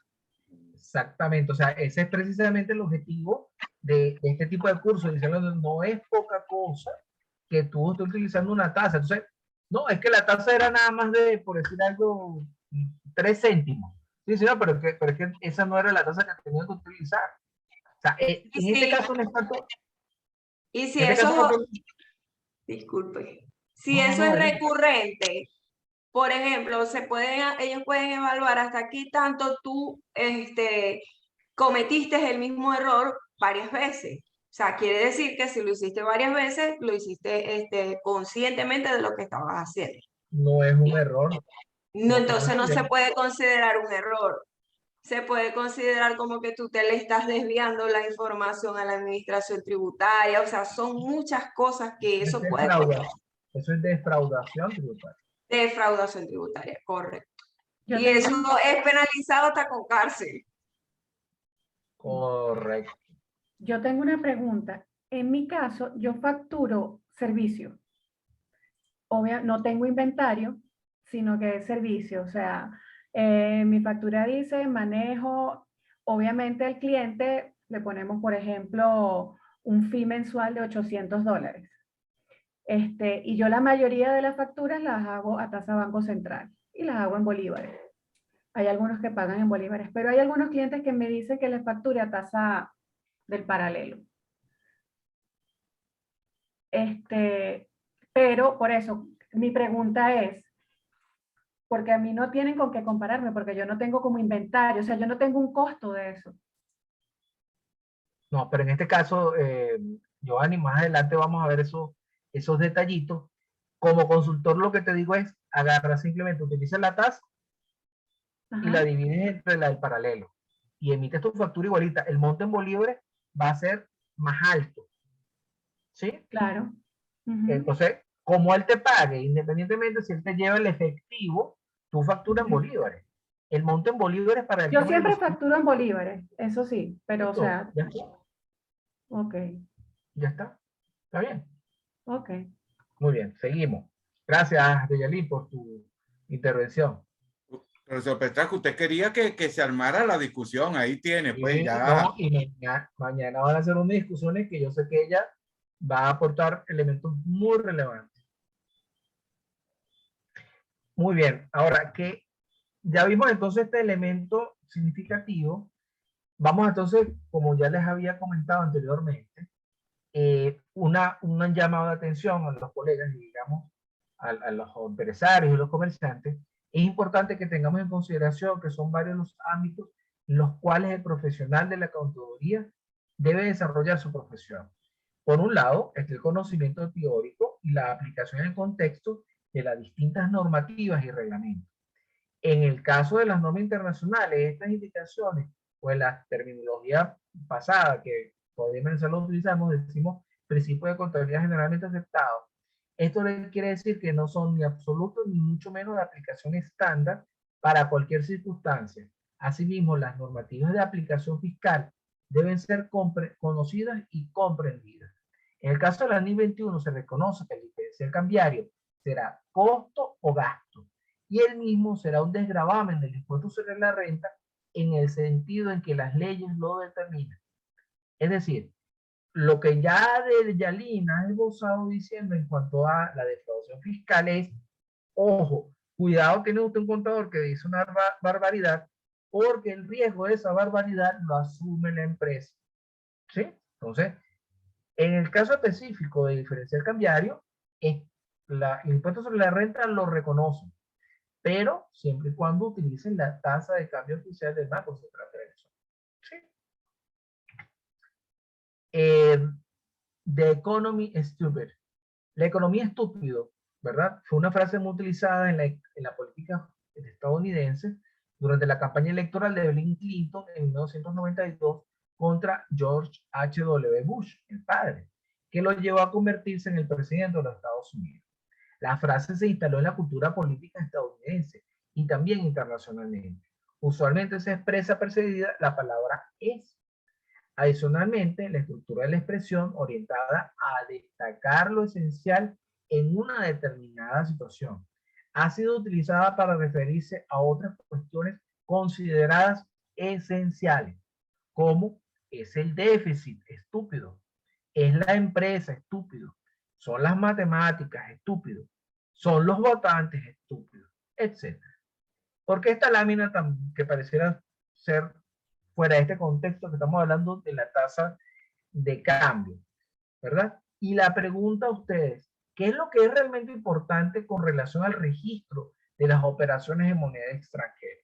[SPEAKER 2] Exactamente, o sea, ese es precisamente el objetivo de este tipo de cursos. Diciendo, no es poca cosa que tú estés utilizando una tasa. Entonces, no, es que la tasa era nada más de, por decir algo, 3 céntimos. Sí, sí, no, pero es que esa no era la tasa que tenía que utilizar. O sea, en este caso no es tanto.
[SPEAKER 5] Y si
[SPEAKER 2] En este
[SPEAKER 5] eso,
[SPEAKER 2] caso,
[SPEAKER 5] disculpe, si
[SPEAKER 2] no,
[SPEAKER 5] eso
[SPEAKER 2] no,
[SPEAKER 5] es
[SPEAKER 2] no,
[SPEAKER 5] recurrente, por ejemplo, ellos pueden evaluar hasta aquí tanto tú cometiste el mismo error varias veces. O sea, quiere decir que si lo hiciste varias veces, lo hiciste conscientemente de lo que estabas haciendo.
[SPEAKER 2] no es un error.
[SPEAKER 5] No,
[SPEAKER 2] No,
[SPEAKER 5] entonces no
[SPEAKER 2] es
[SPEAKER 5] se puede considerar un error. Se puede considerar como que tú te le estás desviando la información a la administración tributaria. O sea, son muchas cosas que eso puede conllevar.
[SPEAKER 2] Eso es defraudación tributaria.
[SPEAKER 5] Defraudación tributaria, correcto.
[SPEAKER 6] Yo
[SPEAKER 5] Y
[SPEAKER 6] tengo
[SPEAKER 5] eso es penalizado hasta con cárcel.
[SPEAKER 2] Correcto.
[SPEAKER 6] Yo tengo una pregunta. En mi caso, yo facturo servicio. No tengo inventario, sino que es servicio. O sea, mi factura dice manejo, obviamente al cliente le ponemos, por ejemplo, un fee mensual de $800. Y yo la mayoría de las facturas las hago a tasa Banco Central y las hago en bolívares. Hay algunos que pagan en bolívares, pero hay algunos clientes que me dicen que les facture a tasa del paralelo. Pero por eso, mi pregunta es, porque a mí no tienen con qué compararme, porque yo no tengo como inventario, o sea, yo no tengo un costo de eso.
[SPEAKER 2] No, pero en este caso, Giovanni, más adelante vamos a ver esos detallitos. Como consultor, lo que te digo es, agarra simplemente, utiliza la tasa y la divides entre la del paralelo y emites tu factura igualita. El monto en bolívares va a ser más alto. ¿Sí?
[SPEAKER 6] Claro.
[SPEAKER 2] Entonces, como él te pague, independientemente si él te lleva el efectivo, tu factura en bolívares. El monto en bolívares para el
[SPEAKER 6] Yo siempre facturo en bolívares, eso sí, pero o sea.
[SPEAKER 2] Ya está.
[SPEAKER 6] Ok.
[SPEAKER 2] Ya está. ¿Está bien?
[SPEAKER 6] Ok.
[SPEAKER 2] Muy bien, seguimos. Gracias, Deyalí, por tu intervención.
[SPEAKER 1] Profesor Petrasco, usted quería que se armara la discusión, ahí tiene, pues
[SPEAKER 2] Y,
[SPEAKER 1] ya.
[SPEAKER 2] no, y mañana van a hacer unas discusiones que yo sé que ella va a aportar elementos muy relevantes. Muy bien, ahora que ya vimos entonces este elemento significativo, vamos entonces, como ya les había comentado anteriormente, un llamado de atención a los colegas y digamos a los empresarios y los comerciantes. Es importante que tengamos en consideración que son varios los ámbitos en los cuales el profesional de la contaduría debe desarrollar su profesión. Por un lado, está el conocimiento teórico y la aplicación en contexto de las distintas normativas y reglamentos. En el caso de las normas internacionales, estas indicaciones o en la terminología pasada que todavía lo utilizamos, decimos principio de contabilidad generalmente aceptado. Esto quiere decir que no son ni absolutos ni mucho menos de aplicación estándar para cualquier circunstancia. Asimismo, las normativas de aplicación fiscal deben ser conocidas y comprendidas. En el caso de la NIF 21 se reconoce que el diferencial cambiario será costo o gasto y el mismo será un desgravamen del impuesto sobre la renta en el sentido en que las leyes lo determinan. Es decir, lo que ya de Yalina ha esbozado diciendo en cuanto a la defraudación fiscal es, ojo, cuidado, tiene usted un contador que dice una barbaridad, porque el riesgo de esa barbaridad lo asume la empresa. ¿Sí? Entonces, en el caso específico de diferencial cambiario, el impuesto sobre la renta lo reconoce, pero siempre y cuando utilicen la tasa de cambio oficial del Banco Central de Venezuela. ¿Sí? The economy is stupid. La economía es estúpido, ¿verdad? Fue una frase muy utilizada en la política estadounidense, durante la campaña electoral de Bill Clinton en 1992 contra George H.W. Bush, el padre, que lo llevó a convertirse en el presidente de los Estados Unidos. La frase se instaló en la cultura política estadounidense y también internacionalmente. Usualmente se expresa precedida la palabra es. Adicionalmente, la estructura de la expresión orientada a destacar lo esencial en una determinada situación ha sido utilizada para referirse a otras cuestiones consideradas esenciales, como es el déficit, estúpido, es la empresa, estúpido, son las matemáticas, estúpido, son los votantes, estúpidos, etc. Porque esta lámina que pareciera ser fuera de este contexto que estamos hablando de la tasa de cambio, ¿verdad? Y la pregunta a ustedes, ¿qué es lo que es realmente importante con relación al registro de las operaciones en moneda extranjera?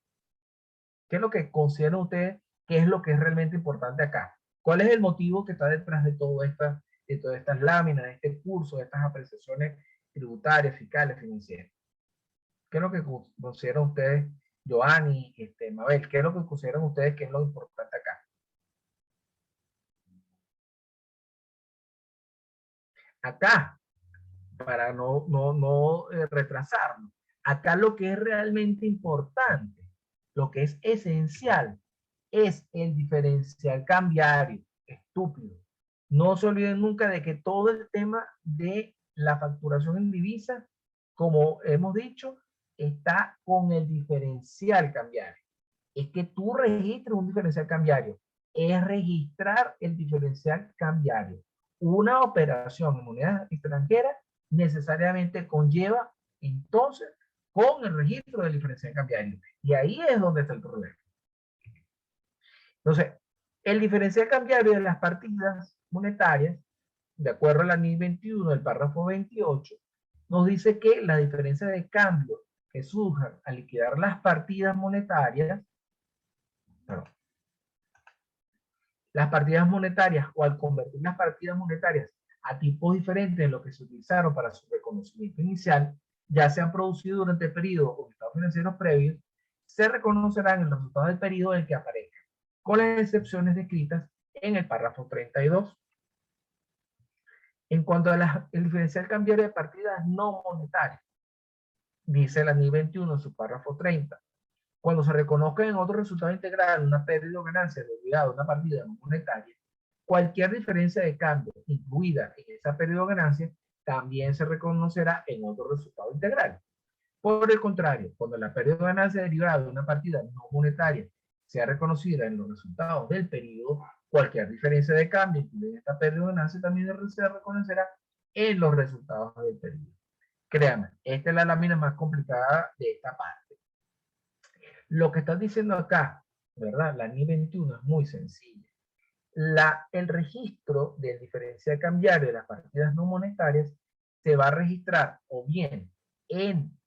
[SPEAKER 2] ¿Qué es lo que consideran ustedes que es lo que es realmente importante acá? ¿Cuál es el motivo que está detrás de todas estas láminas, de este curso, de estas apreciaciones tributarias, fiscales, financieras? ¿Qué es lo que consideran ustedes, Joanny, Mabel, qué es lo que consideran ustedes que es lo importante acá? Acá, para no retrasarnos, acá lo que es realmente importante, lo que es esencial, es el diferencial cambiario, estúpido. No se olviden nunca de que todo el tema de la facturación en divisas, como hemos dicho, está con el diferencial cambiario. Es que tú registres un diferencial cambiario, es registrar el diferencial cambiario. Una operación en moneda extranjera necesariamente conlleva entonces con el registro del diferencial cambiario. Y ahí es donde está el problema. Entonces, el diferencial cambiario de las partidas monetarias, de acuerdo a la NIS 21 del párrafo 28, nos dice que la diferencia de cambio que surja al liquidar las partidas monetarias, las partidas monetarias o al convertir las partidas monetarias a tipos diferentes de lo que se utilizaron para su reconocimiento inicial, ya se han producido durante el periodo o estados financieros previos, se reconocerán en los resultados del periodo en el que aparezcan, con las excepciones descritas en el párrafo 32. En cuanto a el diferencial cambiario de partidas no monetarias, dice la NIS 21 en su párrafo 30, cuando se reconozca en otro resultado integral una pérdida o ganancia derivada de una partida no monetaria, cualquier diferencia de cambio incluida en esa pérdida o ganancia también se reconocerá en otro resultado integral. Por el contrario, cuando la pérdida o ganancia derivada de una partida no monetaria sea reconocida en los resultados del periodo, cualquier diferencia de cambio incluida en esta pérdida o ganancia también se reconocerá en los resultados del periodo. Créanme, esta es la lámina más complicada de esta parte. Lo que están diciendo acá, ¿verdad? La NIS 21 es muy sencilla. El registro del diferencial cambiario de las partidas no monetarias se va a registrar o bien en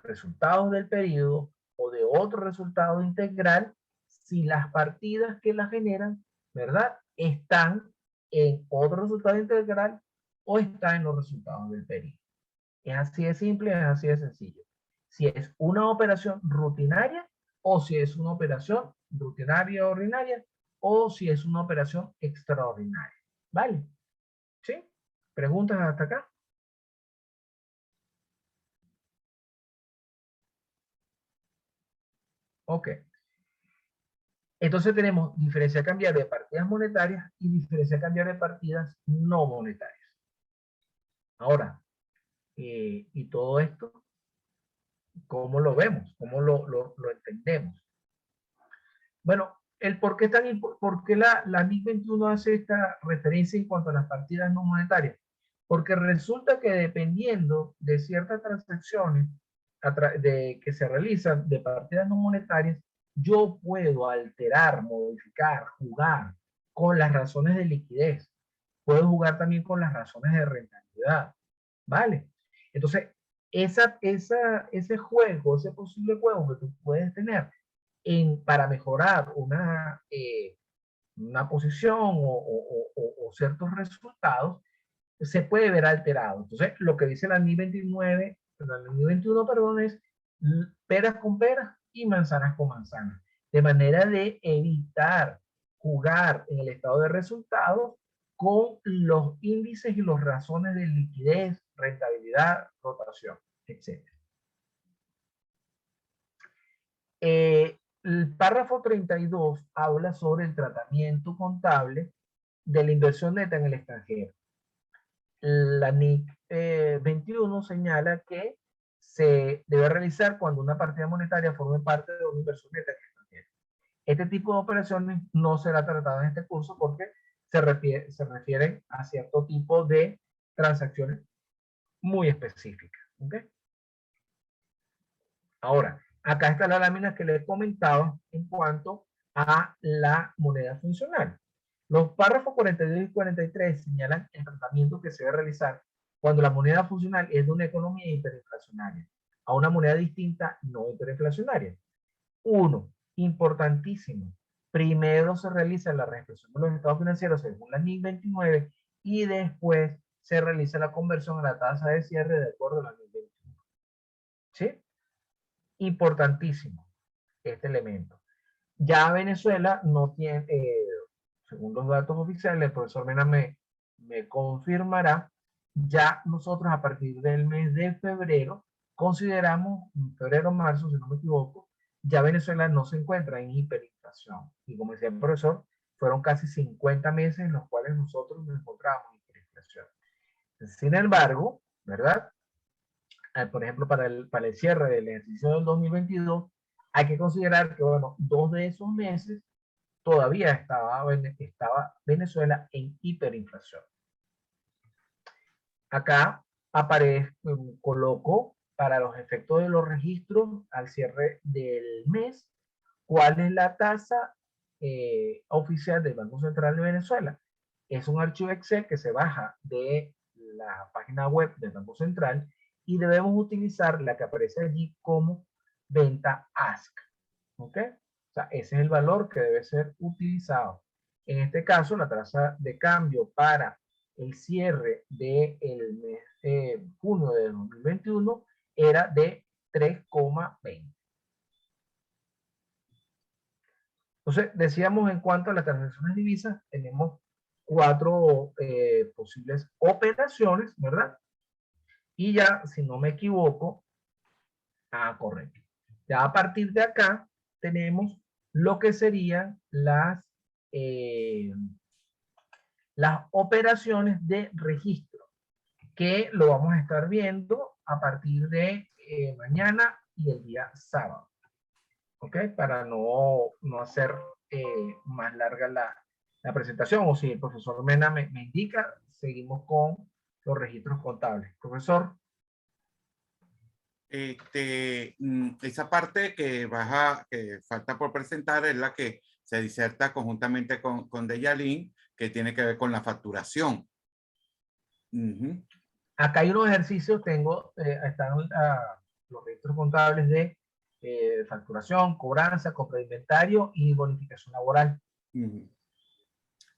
[SPEAKER 2] resultados del periodo o de otro resultado integral si las partidas que las generan, ¿verdad? Están en otro resultado integral o están en los resultados del periodo. Es así de simple, es así de sencillo. Si es una operación rutinaria o si es una operación rutinaria ordinaria o si es una operación extraordinaria. ¿Vale? ¿Sí? ¿Preguntas hasta acá? Ok. Entonces tenemos diferencia cambiaria de partidas monetarias y diferencia cambiaria de partidas no monetarias. Ahora, y todo esto, ¿cómo lo vemos? ¿Cómo lo entendemos? Bueno, el por qué la NIS 21 hace esta referencia en cuanto a las partidas no monetarias. Porque resulta que dependiendo de ciertas transacciones que se realizan de partidas no monetarias, yo puedo alterar, modificar, jugar con las razones de liquidez. Puedo jugar también con las razones de rentabilidad. ¿Vale? Entonces, ese juego, ese posible juego que tú puedes tener para mejorar una posición o ciertos resultados, se puede ver alterado. Entonces, lo que dice la NIS 21, perdón, es peras con peras, y manzanas con manzanas, de manera de evitar jugar en el estado de resultados con los índices y las razones de liquidez, rentabilidad, rotación, etc. El párrafo 32 habla sobre el tratamiento contable de la inversión neta en el extranjero. La NIC 21 señala que se debe realizar cuando una partida monetaria forme parte de una inversión neta en el extranjero. Este tipo de operaciones no será tratado en este curso porque se refieren a cierto tipo de transacciones muy específicas. ¿Okay? Ahora, acá está la lámina que les comentaba en cuanto a la moneda funcional. Los párrafos 42 y 43 señalan el tratamiento que se debe realizar cuando la moneda funcional es de una economía hiperinflacionaria a una moneda distinta no hiperinflacionaria. Uno, importantísimo. Primero se realiza la reexpresión de los estados financieros según la NIC 29 y después se realiza la conversión a la tasa de cierre de acuerdo a la NIC 21. ¿Sí? Importantísimo este elemento. Ya Venezuela no tiene, según los datos oficiales, el profesor Mena me confirmará, ya nosotros a partir del mes de febrero consideramos, febrero-marzo, si no me equivoco, ya Venezuela no se encuentra en hiperinflación. Y como decía el profesor, fueron casi 50 meses en los cuales nosotros nos encontramos en hiperinflación. Sin embargo, ¿verdad? Por ejemplo, para el cierre del ejercicio del 2022, hay que considerar que, bueno, 2 de esos meses todavía estaba Venezuela en hiperinflación. Acá aparece, coloco para los efectos de los registros al cierre del mes, cuál es la tasa oficial del Banco Central de Venezuela. Es un archivo Excel que se baja de la página web del Banco Central y debemos utilizar la que aparece allí como venta ASC. ¿Ok? O sea, ese es el valor que debe ser utilizado. En este caso, la tasa de cambio para el cierre del mes de junio de 2021 era de 3,20. Entonces, decíamos en cuanto a las transacciones de divisas, tenemos 4 posibles operaciones, ¿verdad? Y ya, si no me equivoco, correcto. Ya a partir de acá tenemos lo que serían las operaciones de registro, que lo vamos a estar viendo a partir de mañana y el día sábado. ¿Ok? Para no hacer más larga la presentación, o si el profesor Mena me indica, seguimos con los registros contables. Profesor.
[SPEAKER 1] Esa parte que falta por presentar es la que se diserta conjuntamente con Deyalín, que tiene que ver con la facturación.
[SPEAKER 2] Acá hay unos ejercicios, están los registros contables de facturación, cobranza, compra de inventario y bonificación laboral.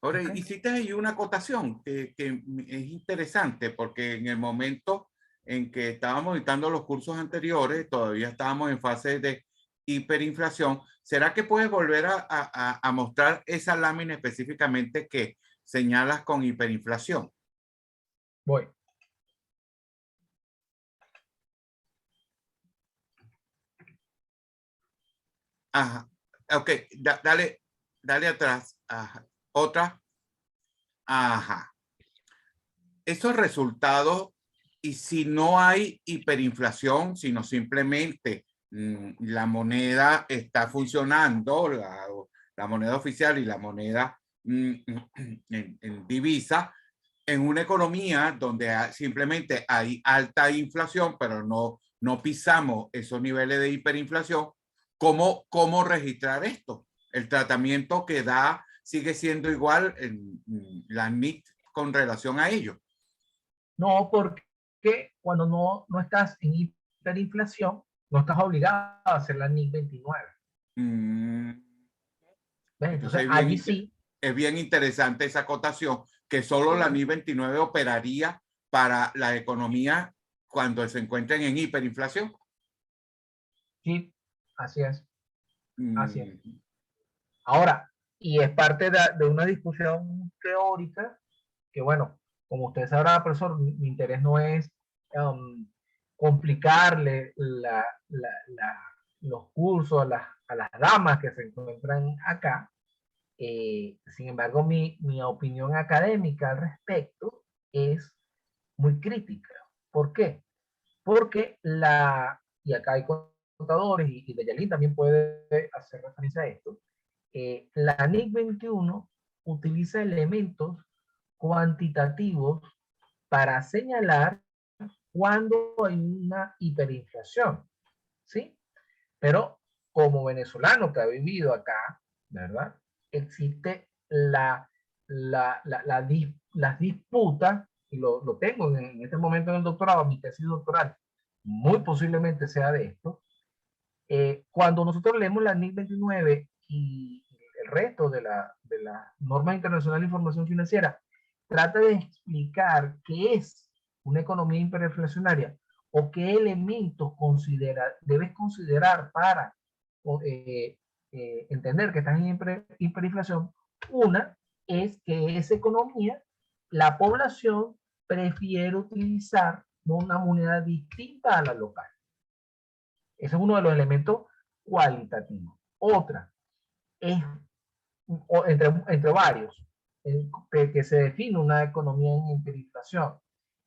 [SPEAKER 1] Ahora, hiciste ahí una acotación que es interesante, porque en el momento en que estábamos editando los cursos anteriores, todavía estábamos en fase de hiperinflación. ¿Será que puedes volver a mostrar esa lámina específicamente que señalas con hiperinflación?
[SPEAKER 2] Voy.
[SPEAKER 1] Ajá. Ok, dale atrás. Ajá. Otra. Ajá. Esos resultados, y si no hay hiperinflación, sino simplemente la moneda está funcionando, la moneda oficial y la moneda en divisa, en una economía donde simplemente hay alta inflación, pero no pisamos esos niveles de hiperinflación, ¿cómo registrar esto? El tratamiento que da sigue siendo igual en la NIC con relación a ello.
[SPEAKER 2] No, porque cuando no estás en hiperinflación, no estás obligado a hacer la NIC 29. Entonces, allí sí.
[SPEAKER 1] Es bien interesante esa acotación, que solo la NIC 29 operaría para la economía cuando se encuentren en hiperinflación.
[SPEAKER 2] Sí, Así es. Así es.
[SPEAKER 1] Mm,
[SPEAKER 2] Ahora, y es parte de una discusión teórica que, bueno, como usted sabrá, profesor, mi interés no es complicarle los cursos a las damas que se encuentran acá. Sin embargo, mi opinión académica al respecto es muy crítica. ¿Por qué? Porque y acá hay contadores, y Deyalín también puede hacer referencia a esto, la NIC 21 utiliza elementos cuantitativos para señalar cuando hay una hiperinflación, ¿sí? Pero como venezolano que ha vivido acá, ¿verdad? Existe las disputas, y lo tengo en este momento en el doctorado, mi tesis doctoral, muy posiblemente sea de esto. Cuando nosotros leemos la NIC 29 y el resto de la normas internacionales de información financiera, trata de explicar qué es una economía hiperinflacionaria o qué elementos debes considerar para entender que estás en hiperinflación. Una es que esa economía, la población prefiere utilizar una moneda distinta a la local. Ese es uno de los elementos cualitativos. Otra es, entre varios, que se define una economía en hiperinflación.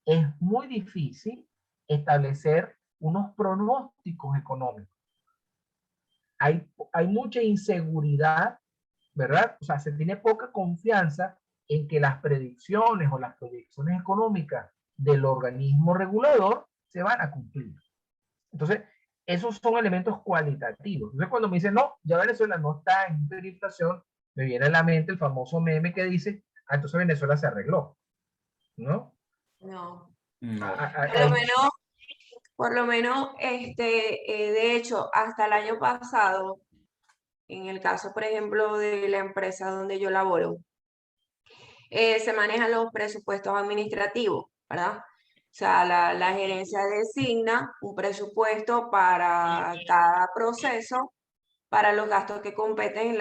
[SPEAKER 2] Es muy difícil establecer unos pronósticos económicos. Hay mucha inseguridad, ¿verdad? O sea, se tiene poca confianza en que las predicciones o las proyecciones económicas del organismo regulador se van a cumplir. Entonces, esos son elementos cualitativos. Entonces, cuando me dicen, no, ya Venezuela no está en hiperinflación, me viene a la mente el famoso meme que dice, ah, entonces Venezuela se arregló, ¿no?
[SPEAKER 5] No.
[SPEAKER 1] no.
[SPEAKER 5] Por lo menos, de hecho, hasta el año pasado, en el caso, por ejemplo, de la empresa donde yo laboro, se manejan los presupuestos administrativos, ¿verdad? O sea, la gerencia designa un presupuesto para cada proceso, para los gastos que competen,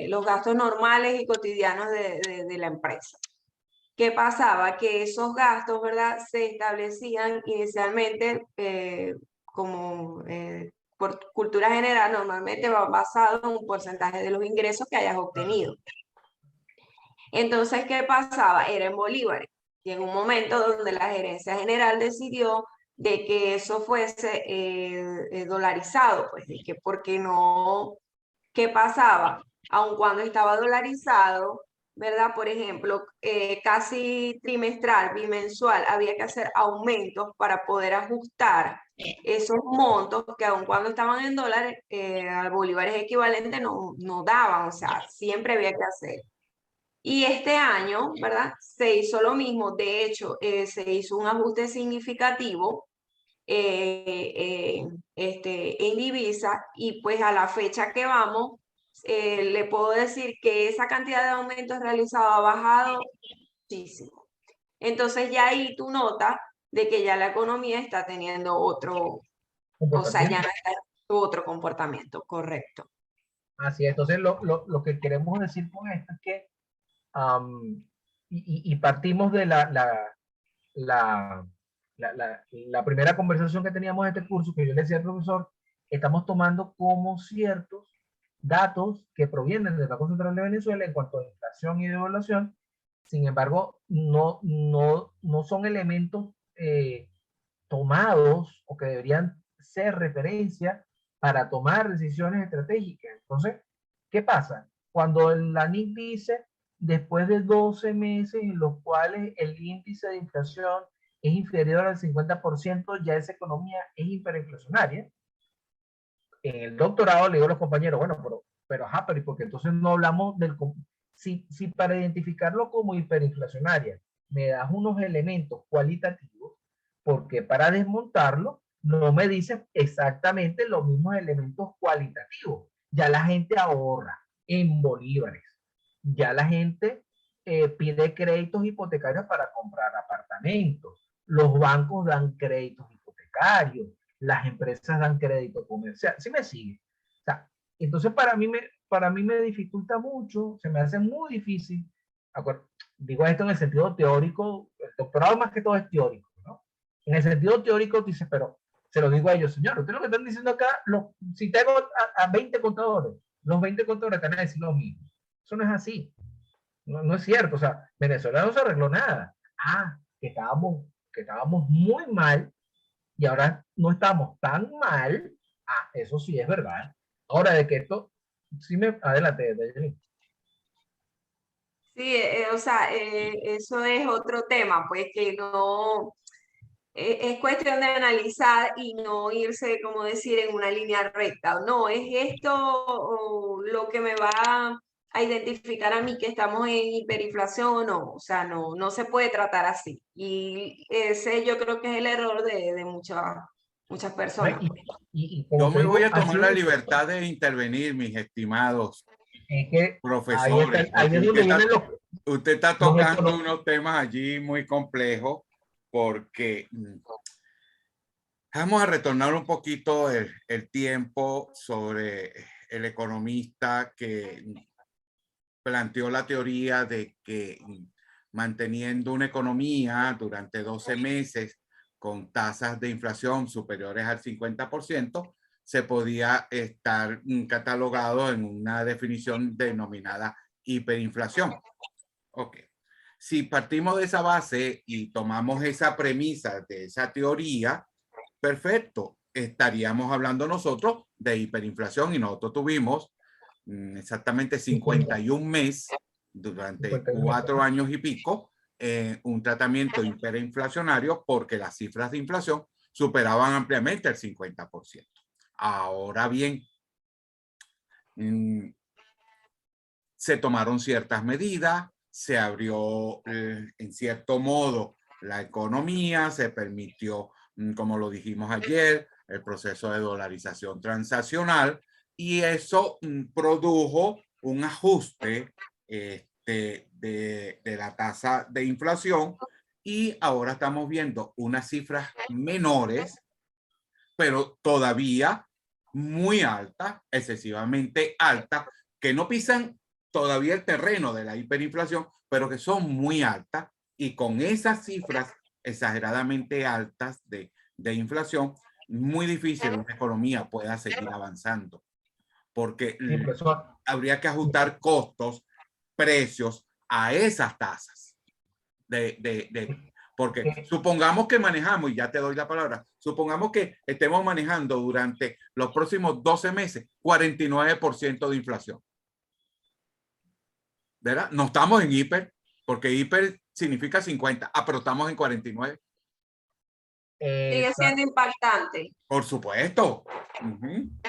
[SPEAKER 5] los gastos normales y cotidianos de la empresa. ¿Qué pasaba? Que esos gastos, ¿verdad? Se establecían inicialmente como por cultura general, normalmente va basado en un porcentaje de los ingresos que hayas obtenido. Entonces, ¿qué pasaba? Era en bolívares. Y en un momento donde la gerencia general decidió de que eso fuese dolarizado, pues, de que porque no, ¿qué pasaba? Aun cuando estaba dolarizado, ¿verdad? Por ejemplo, casi trimestral, bimensual, había que hacer aumentos para poder ajustar esos montos que aun cuando estaban en dólares, a bolívares equivalentes no daban, o sea, siempre había que hacer. Y este año, ¿verdad? Se hizo lo mismo. De hecho, se hizo un ajuste significativo en divisa y pues a la fecha que vamos, le puedo decir que esa cantidad de aumentos realizados ha bajado muchísimo. Entonces ya ahí tú notas de que ya la economía está teniendo otro, o sea, ya no está otro comportamiento, correcto.
[SPEAKER 2] Así es. Entonces, lo que queremos decir con esto es que y partimos de la primera conversación que teníamos en este curso, que yo le decía al profesor, estamos tomando como ciertos datos que provienen del Banco Central de Venezuela en cuanto a inflación y devaluación. Sin embargo, no son elementos tomados o que deberían ser referencia para tomar decisiones estratégicas. Entonces, ¿qué pasa? Cuando la NIC dice, después de 12 meses en los cuales el índice de inflación es inferior al 50%, ya esa economía es hiperinflacionaria. En el doctorado le digo a los compañeros, bueno, pero ¿y porque entonces no hablamos del... Si para identificarlo como hiperinflacionaria me das unos elementos cualitativos, porque para desmontarlo no me dices exactamente los mismos elementos cualitativos. Ya la gente ahorra en bolívares, ya la gente pide créditos hipotecarios para comprar apartamentos, los bancos dan créditos hipotecarios, las empresas dan crédito comercial. ¿Sí me sigue? sea, entonces para mí me dificulta mucho, se me hace muy difícil. Digo esto en el sentido teórico, el doctorado más que todo es teórico, ¿no? En el sentido teórico dice, pero se lo digo a ellos, señor, ustedes lo que están diciendo acá, si tengo a 20 contadores, los 20 contadores están a decir lo mismo. Eso no es así. No es cierto. O sea, Venezuela no se arregló nada. Que estábamos muy mal y ahora no estamos tan mal. Eso sí es verdad. Ahora, de que esto, sí me, adelante, Dayeli.
[SPEAKER 5] Sí, o sea, eso es otro tema, pues que no, es cuestión de analizar y no irse, como decir, en una línea recta. No, es esto lo que me va a identificar a mí que estamos en hiperinflación, no, o sea, no se puede tratar así. Y ese yo creo que es el error de muchas personas.
[SPEAKER 2] Y
[SPEAKER 1] Yo
[SPEAKER 2] como te
[SPEAKER 1] me voy
[SPEAKER 2] digo,
[SPEAKER 1] a tomar
[SPEAKER 2] así
[SPEAKER 1] la libertad de intervenir, mis estimados
[SPEAKER 2] es que
[SPEAKER 1] profesores,
[SPEAKER 2] ahí
[SPEAKER 1] porque
[SPEAKER 2] es donde vienen
[SPEAKER 1] usted está
[SPEAKER 2] los
[SPEAKER 1] tocando unos temas allí muy complejos, porque vamos a retornar un poquito el tiempo sobre el economista que planteó la teoría de que manteniendo una economía durante 12 meses con tasas de inflación superiores al 50%, se podía estar catalogado en una definición denominada hiperinflación. Ok. Si partimos de esa base y tomamos esa premisa de esa teoría, perfecto, estaríamos hablando nosotros de hiperinflación y nosotros tuvimos exactamente 51 meses durante 4 años y pico un tratamiento hiperinflacionario porque las cifras de inflación superaban ampliamente el 50%. Ahora bien, se tomaron ciertas medidas, se abrió en cierto modo la economía, se permitió, como lo dijimos ayer, el proceso de dolarización transaccional y eso produjo un ajuste de la tasa de inflación y ahora estamos viendo unas cifras menores, pero todavía muy altas, excesivamente altas, que no pisan todavía el terreno de la hiperinflación, pero que son muy altas y con esas cifras exageradamente altas de inflación, muy difícil una economía pueda seguir avanzando, porque habría que ajustar costos, precios a esas tasas porque supongamos que manejamos, y ya te doy la palabra, supongamos que estemos manejando durante los próximos 12 meses 49% de inflación. ¿Verdad? No estamos en hiper, porque hiper significa 50. Pero estamos en 49.
[SPEAKER 5] Sigue siendo impactante.
[SPEAKER 1] Por supuesto.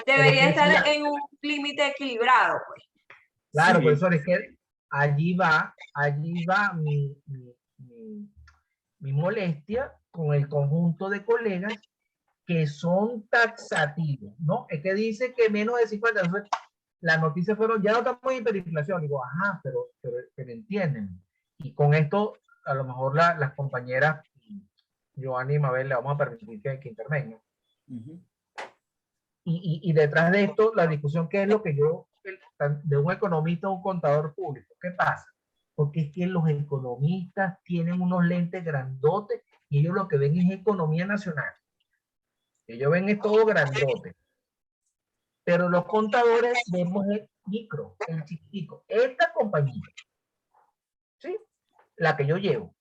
[SPEAKER 5] Debería estar en un límite equilibrado, pues.
[SPEAKER 2] Claro, sí. Profesor, es que allí va mi molestia con el conjunto de colegas que son taxativos, ¿no? Es que dice que menos de 50, entonces las noticias fueron, ya no estamos en hiperinflación, digo, ajá, pero entienden. Y con esto, a lo mejor las compañeras, Joanny y Mabel, le vamos a permitir que intervengan. Y detrás de esto, la discusión, ¿qué es lo que yo, de un economista a un contador público? ¿Qué pasa? Porque es que los economistas tienen unos lentes grandotes y ellos lo que ven es economía nacional. Ellos ven es todo grandote. Pero los contadores vemos el micro, el chiquitico. Esta compañía, ¿sí? La que yo llevo.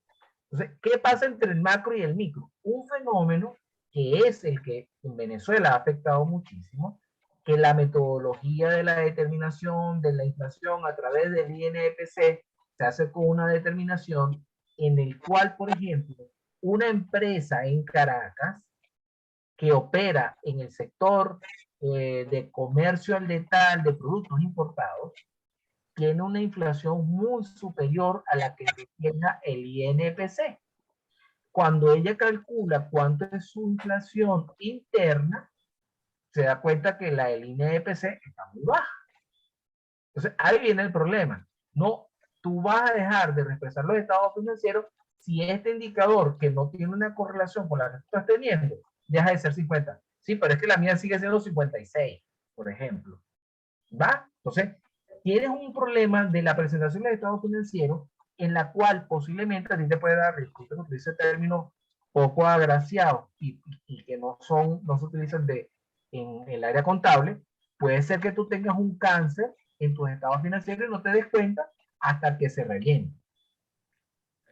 [SPEAKER 2] Entonces, ¿qué pasa entre el macro y el micro? Un fenómeno que es el que en Venezuela ha afectado muchísimo, que la metodología de la determinación de la inflación a través del INPC se hace con una determinación en el cual, por ejemplo, una empresa en Caracas que opera en el sector de comercio al detalle de productos importados, tiene una inflación muy superior a la que refleja el INPC. Cuando ella calcula cuánto es su inflación interna, se da cuenta que la del INPC está muy baja. Entonces, ahí viene el problema. No, tú vas a dejar de expresar los estados financieros si este indicador, que no tiene una correlación con la que tú estás teniendo, deja de ser 50. Sí, pero es que la mía sigue siendo 56, por ejemplo. ¿va? Entonces, tienes un problema de la presentación del estado financiero en la cual posiblemente a ti te puede dar, disculpen que utilice términos poco agraciados y que no se utilizan en el área contable. Puede ser que tú tengas un cáncer en tus estados financieros y no te des cuenta hasta que se rellene.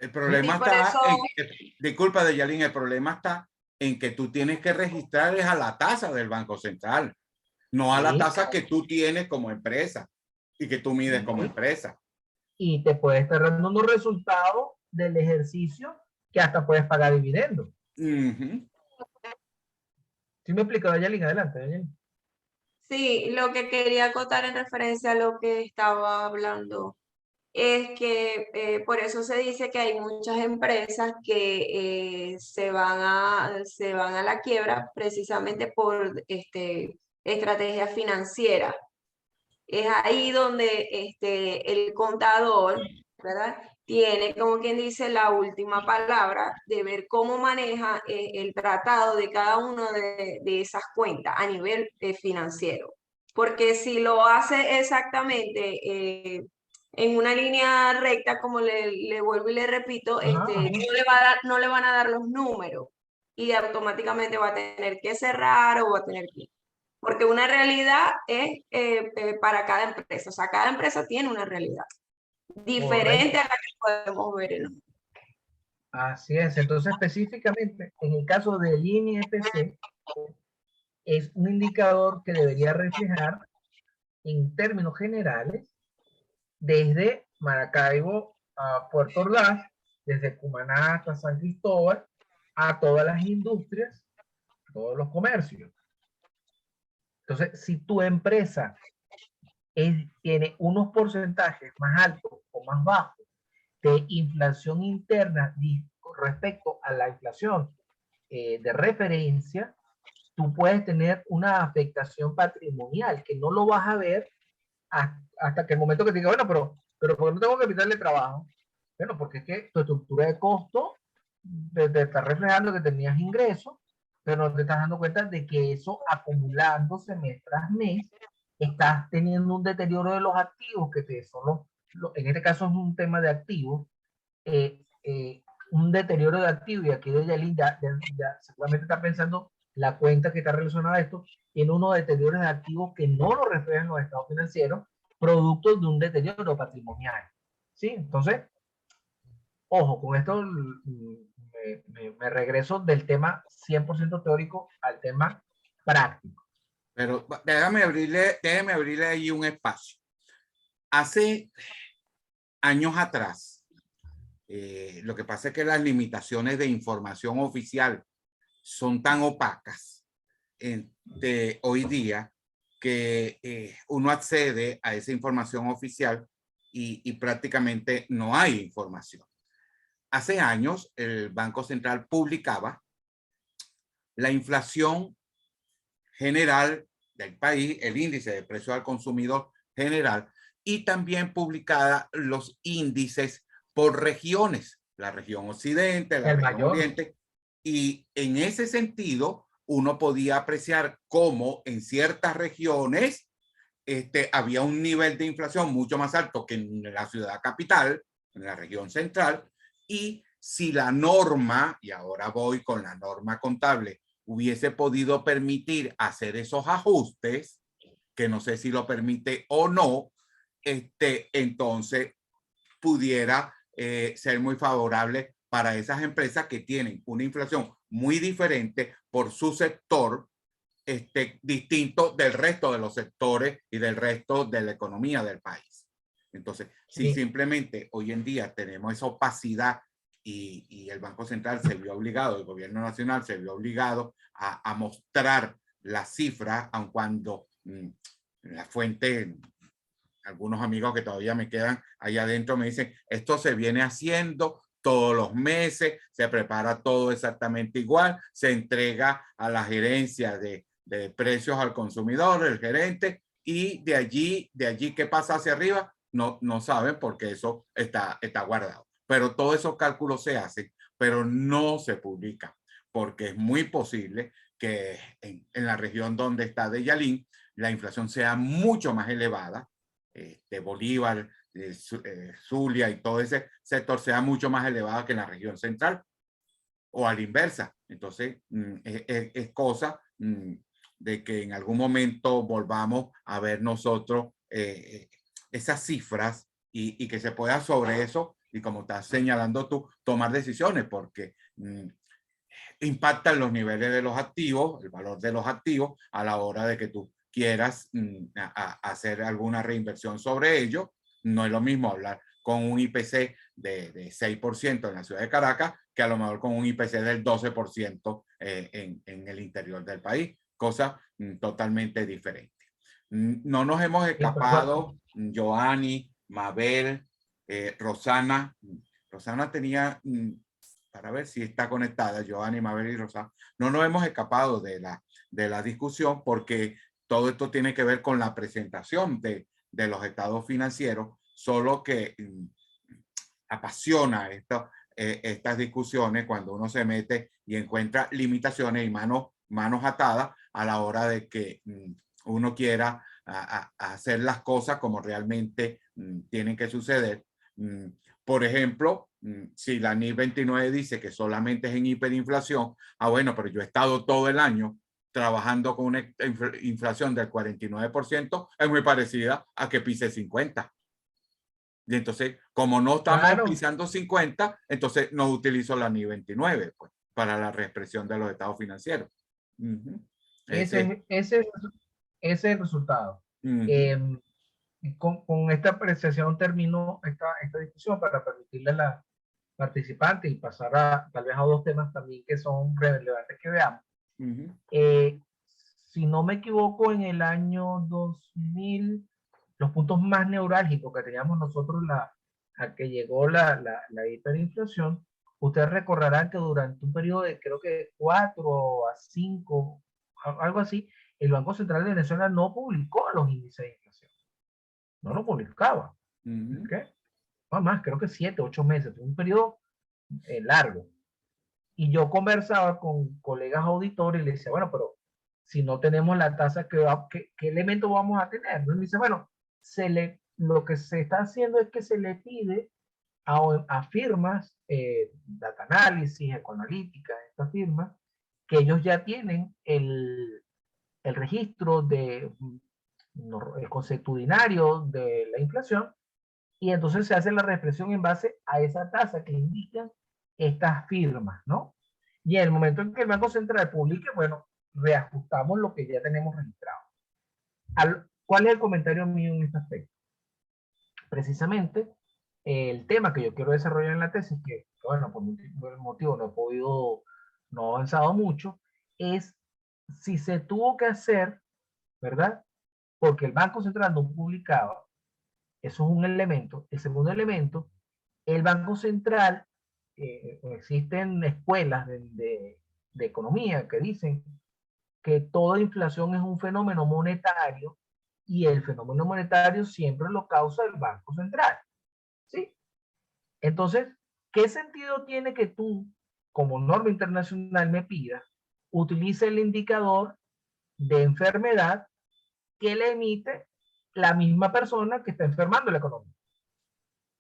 [SPEAKER 1] El problema
[SPEAKER 5] por
[SPEAKER 1] está
[SPEAKER 5] eso-
[SPEAKER 1] en que, disculpa, Deyalín, el problema está en que tú tienes que registrar a la tasa del Banco Central, no a la
[SPEAKER 2] Sí.
[SPEAKER 1] tasa que tú tienes como empresa y que tú mides como
[SPEAKER 2] Sí.
[SPEAKER 1] empresa.
[SPEAKER 2] Y te puede estar dando unos resultados del ejercicio que hasta puedes pagar dividendos.
[SPEAKER 1] Ujú.
[SPEAKER 2] ¿Sí me explico, Dayalín? Adelante, Dayalín.
[SPEAKER 5] Sí, lo que quería acotar en referencia a lo que estaba hablando es que por eso se dice que hay muchas empresas que se van a la quiebra precisamente por estrategia financiera. Es ahí donde el contador, ¿verdad? Tiene, como quien dice, la última palabra de ver cómo maneja el tratado de cada una de esas cuentas a nivel financiero. Porque si lo hace exactamente en una línea recta, como le vuelvo y le repito, no le van a dar los números y automáticamente va a tener que cerrar o va a tener que... Porque una realidad es para cada empresa, o sea, cada empresa tiene una realidad diferente a la que podemos ver en
[SPEAKER 2] Así es. Entonces, específicamente, en el caso del INPC, es un indicador que debería reflejar, en términos generales, desde Maracaibo a Puerto Ordaz, desde Cumaná hasta San Cristóbal, a todas las industrias, todos los comercios. Entonces, si tu empresa tiene unos porcentajes más altos o más bajos de inflación interna respecto a la inflación de referencia, tú puedes tener una afectación patrimonial que no lo vas a ver hasta que el momento que te diga, bueno, pero ¿por qué no tengo capital de trabajo? Bueno, porque es que tu estructura de costo te está reflejando que tenías ingresos, pero no te estás dando cuenta de que eso acumulándose mes tras mes, estás teniendo un deterioro de los activos, que son en este caso es un tema de activos, un deterioro de activos, y aquí de Yalín ya seguramente está pensando la cuenta que está relacionada a esto, tiene unos deterioros de activos que no lo reflejan los estados financieros, producto de un deterioro patrimonial. ¿Sí? Entonces, ojo, con esto me regreso del tema 100% teórico al tema práctico.
[SPEAKER 1] Pero déjame abrirle ahí un espacio. Hace años atrás, lo que pasa es que las limitaciones de información oficial son tan opacas hoy día que uno accede a esa información oficial y prácticamente no hay información. Hace años el Banco Central publicaba la inflación general del país, el índice de precio al consumidor general, y también publicada los índices por regiones, la región occidente, la región oriente, y en ese sentido uno podía apreciar cómo en ciertas regiones había un nivel de inflación mucho más alto que en la ciudad capital, en la región central, y si la norma, y ahora voy con la norma contable, hubiese podido permitir hacer esos ajustes, que no sé si lo permite o no, entonces pudiera ser muy favorable para esas empresas que tienen una inflación muy diferente por su sector, distinto del resto de los sectores y del resto de la economía del país. Entonces, si simplemente hoy en día tenemos esa opacidad y el Banco Central se vio obligado, el gobierno nacional se vio obligado a mostrar la cifra, aun cuando la fuente, algunos amigos que todavía me quedan allá adentro me dicen, esto se viene haciendo todos los meses, se prepara todo exactamente igual, se entrega a la gerencia de precios al consumidor, el gerente, y de allí ¿qué pasa hacia arriba? No saben porque eso está guardado. Pero todos esos cálculos se hacen, pero no se publican. porque es muy posible que en la región donde está Deyalín la inflación sea mucho más elevada, de Bolívar, Zulia y todo ese sector sea mucho más elevada que en la región central, o a la inversa. Entonces, es cosa de que en algún momento volvamos a ver nosotros esas cifras y que se pueda sobre eso, y como estás señalando tú, tomar decisiones, porque impactan los niveles de los activos, el valor de los activos, a la hora de que tú quieras hacer alguna reinversión sobre ello. No es lo mismo hablar con un IPC de 6% en la ciudad de Caracas que a lo mejor con un IPC del 12% en el interior del país, cosa totalmente diferente. No nos hemos escapado, Joanny, Mabel, Rosana. Rosana tenía, para ver si está conectada, Joanny, Mabel y Rosana, no nos hemos escapado de la discusión, porque todo esto tiene que ver con la presentación de los estados financieros, solo que apasiona estas discusiones cuando uno se mete y encuentra limitaciones y manos atadas a la hora de que uno quiera hacer las cosas como realmente tienen que suceder. Por ejemplo, si la NIF 29 dice que solamente es en hiperinflación, bueno, pero yo he estado todo el año trabajando con una inflación del 49%, es muy parecida a que pise 50%. Y entonces, como no estamos pisando 50, entonces no utilizo la NIF 29 pues, para la reexpresión de los estados financieros.
[SPEAKER 2] Ese es el resultado. Con esta apreciación termino esta discusión para permitirle a la participante y pasar a tal vez a dos temas también que son relevantes que veamos. Si no me equivoco, en el año 2000, los puntos más neurálgicos que teníamos nosotros a que llegó la hiperinflación, ustedes recordarán que durante un periodo de creo que 4 a 5, algo así, el Banco Central de Venezuela no publicó los índices de inflación. No lo publicaba. ¿Okay? No más, creo que 7, 8 meses, un periodo largo. Y yo conversaba con colegas auditores y les decía, bueno, pero si no tenemos la tasa, ¿qué elemento vamos a tener? Entonces me dice, bueno, lo que se está haciendo es que se le pide a firmas, data análisis, ecoanalíticas, estas firmas, que ellos ya tienen el registro el consuetudinario de la inflación, y entonces se hace la reexpresión en base a esa tasa que indican estas firmas, ¿no? Y en el momento en que el Banco Central publique, bueno, reajustamos lo que ya tenemos registrado. ¿Cuál es el comentario mío en este aspecto? Precisamente, el tema que yo quiero desarrollar en la tesis, que bueno, por el motivo no he avanzado mucho, es si se tuvo que hacer, ¿verdad? Porque el Banco Central no publicaba. Eso es un elemento. El segundo elemento, el Banco Central, existen escuelas de economía que dicen que toda inflación es un fenómeno monetario, y el fenómeno monetario siempre lo causa el Banco Central. ¿Sí? Entonces, ¿qué sentido tiene que tú, como norma internacional, me pidas utilice el indicador de enfermedad que le emite la misma persona que está enfermando la economía?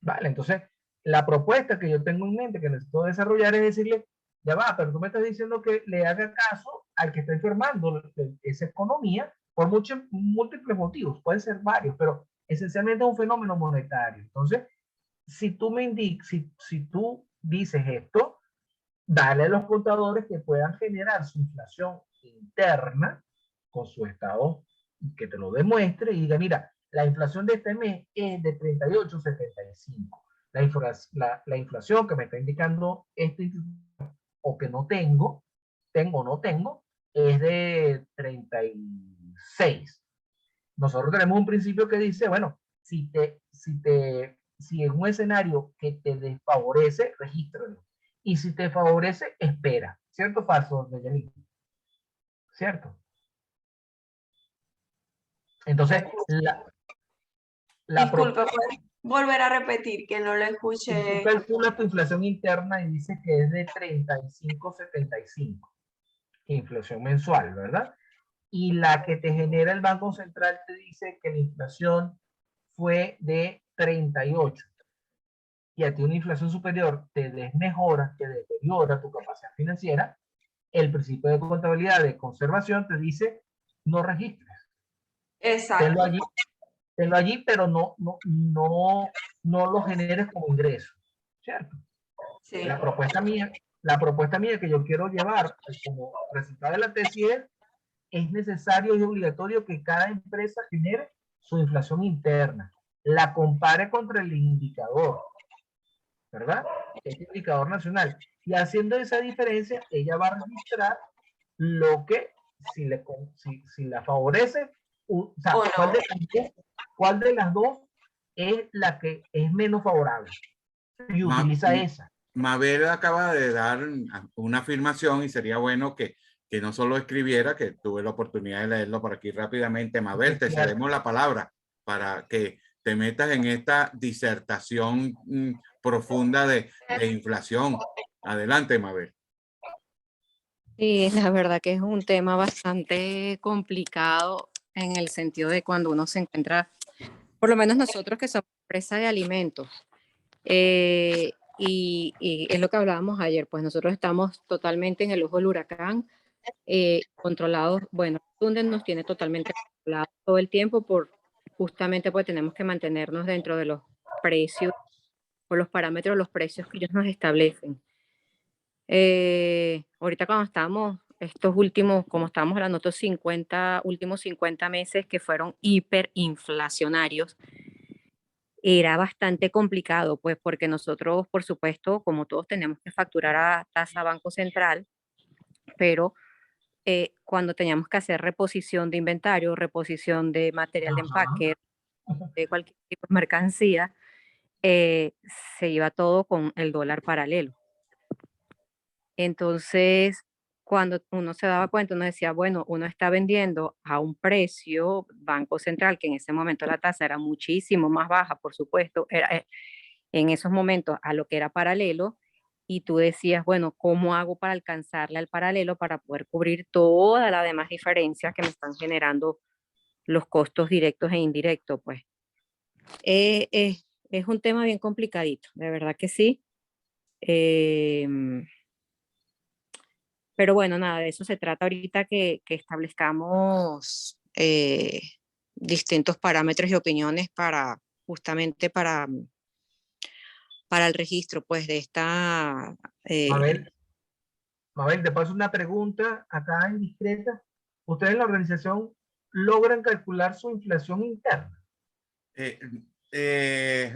[SPEAKER 2] Vale, entonces, la propuesta que yo tengo en mente, que necesito desarrollar, es decirle, ya va, pero tú me estás diciendo que le haga caso al que está enfermando esa economía por múltiples motivos, pueden ser varios, pero esencialmente es un fenómeno monetario. Entonces, si tú me indicas, si tú dices esto, dale a los contadores que puedan generar su inflación interna con su estado, que te lo demuestre y diga, mira, la inflación de este mes es de 38,75. La inflación que me está indicando o que no tengo o no tengo, es de 36. Nosotros tenemos un principio que dice, bueno, si en un escenario que te desfavorece, regístralo. Y si te favorece, espera. ¿Cierto o falso, Deyalín? ¿Cierto? Entonces,
[SPEAKER 5] Disculpe, volver a repetir, que no lo
[SPEAKER 2] Si tú
[SPEAKER 5] escuché.
[SPEAKER 2] calculas tu inflación interna y dices que es de 35,75, inflación mensual, ¿verdad? Y la que te genera el Banco Central te dice que la inflación fue de 38 y a ti una inflación superior te desmejora, te deteriora tu capacidad financiera, el principio de contabilidad de conservación te dice no registres, tenlo
[SPEAKER 5] Exacto.
[SPEAKER 2] allí, tenlo allí, pero no lo generes como ingreso, ¿cierto?
[SPEAKER 5] Sí.
[SPEAKER 2] La propuesta mía que yo quiero llevar como resultado de la tesis es necesario y obligatorio que cada empresa genere su inflación interna, la compare contra el indicador, ¿verdad? El indicador nacional. Y haciendo esa diferencia, ella va a registrar lo que, si la favorece, o sea,
[SPEAKER 5] ¿O no?
[SPEAKER 2] cuál de las dos es la que es menos favorable. Y
[SPEAKER 1] Ma-
[SPEAKER 2] utiliza esa.
[SPEAKER 1] Mabel acaba de dar una afirmación y sería bueno que no solo escribiera, que tuve la oportunidad de leerlo por aquí rápidamente. Mabel, te cedemos la palabra para que te metas en esta disertación profunda de inflación. Adelante, Mabel.
[SPEAKER 4] Sí, la verdad que es un tema bastante complicado en el sentido de cuando uno se encuentra, por lo menos nosotros que somos empresa de alimentos, y es lo que hablábamos ayer, pues nosotros estamos totalmente en el ojo del huracán, controlados, bueno, Tunde nos tiene totalmente controlados todo el tiempo justamente porque tenemos que mantenernos dentro de los precios o los parámetros, los precios que ellos nos establecen. Ahorita cuando estamos, estos últimos, como estamos hablando, estos últimos 50 meses que fueron hiperinflacionarios, era bastante complicado, pues porque nosotros, por supuesto, como todos tenemos que facturar a tasa Banco Central, pero cuando teníamos que hacer reposición de inventario, reposición de material de empaque, de cualquier tipo de mercancía, eh, se iba todo con el dólar paralelo. Entonces, cuando uno se daba cuenta, uno decía, bueno, uno está vendiendo a un precio Banco Central, que en ese momento la tasa era muchísimo más baja, por supuesto, era en esos momentos a lo que era paralelo, y tú decías, bueno, ¿cómo hago para alcanzarle al paralelo para poder cubrir toda la demás diferencia que me están generando los costos directos e indirectos? Pues es un tema bien complicadito, de verdad que sí. Pero bueno, nada, de eso se trata ahorita que establezcamos distintos parámetros y opiniones para justamente para el registro pues de esta...
[SPEAKER 2] Mabel, te paso una pregunta acá indiscreta. ¿Ustedes en la organización logran calcular su inflación interna?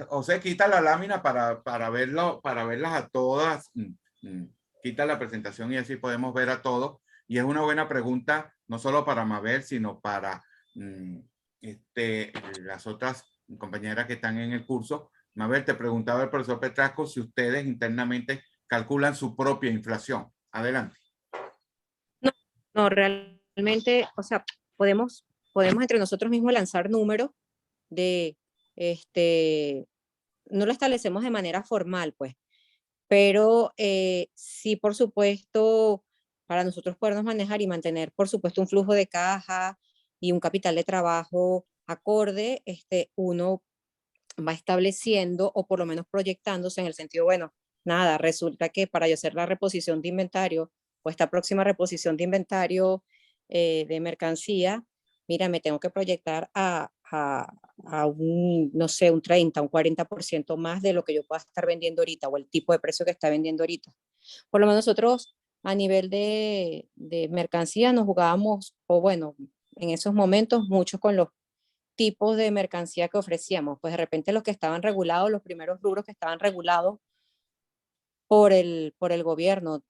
[SPEAKER 1] José, quita la lámina para verlo, para verlas a todas. Quita la presentación y así podemos ver a todos. Y es una buena pregunta, no solo para Mabel, sino para las otras compañeras que están en el curso. Mabel, te preguntaba el profesor Petrasco si ustedes internamente calculan su propia inflación. Adelante.
[SPEAKER 4] No, realmente, o sea, podemos entre nosotros mismos lanzar números de, no lo establecemos de manera formal, pues, pero sí, por supuesto, para nosotros podernos manejar y mantener, por supuesto, un flujo de caja y un capital de trabajo acorde, uno va estableciendo o por lo menos proyectándose en el sentido, bueno, nada, resulta que para yo hacer la reposición de inventario o esta próxima reposición de inventario de mercancía, mira, me tengo que proyectar a un, no sé, un 30, un 40% más de lo que yo pueda estar vendiendo ahorita o el tipo de precio que está vendiendo ahorita. Por lo menos nosotros a nivel de mercancía nos jugábamos, o bueno, en esos momentos mucho con los tipos de mercancía que ofrecíamos. Pues de repente los que estaban regulados, los primeros rubros que estaban regulados por el gobierno,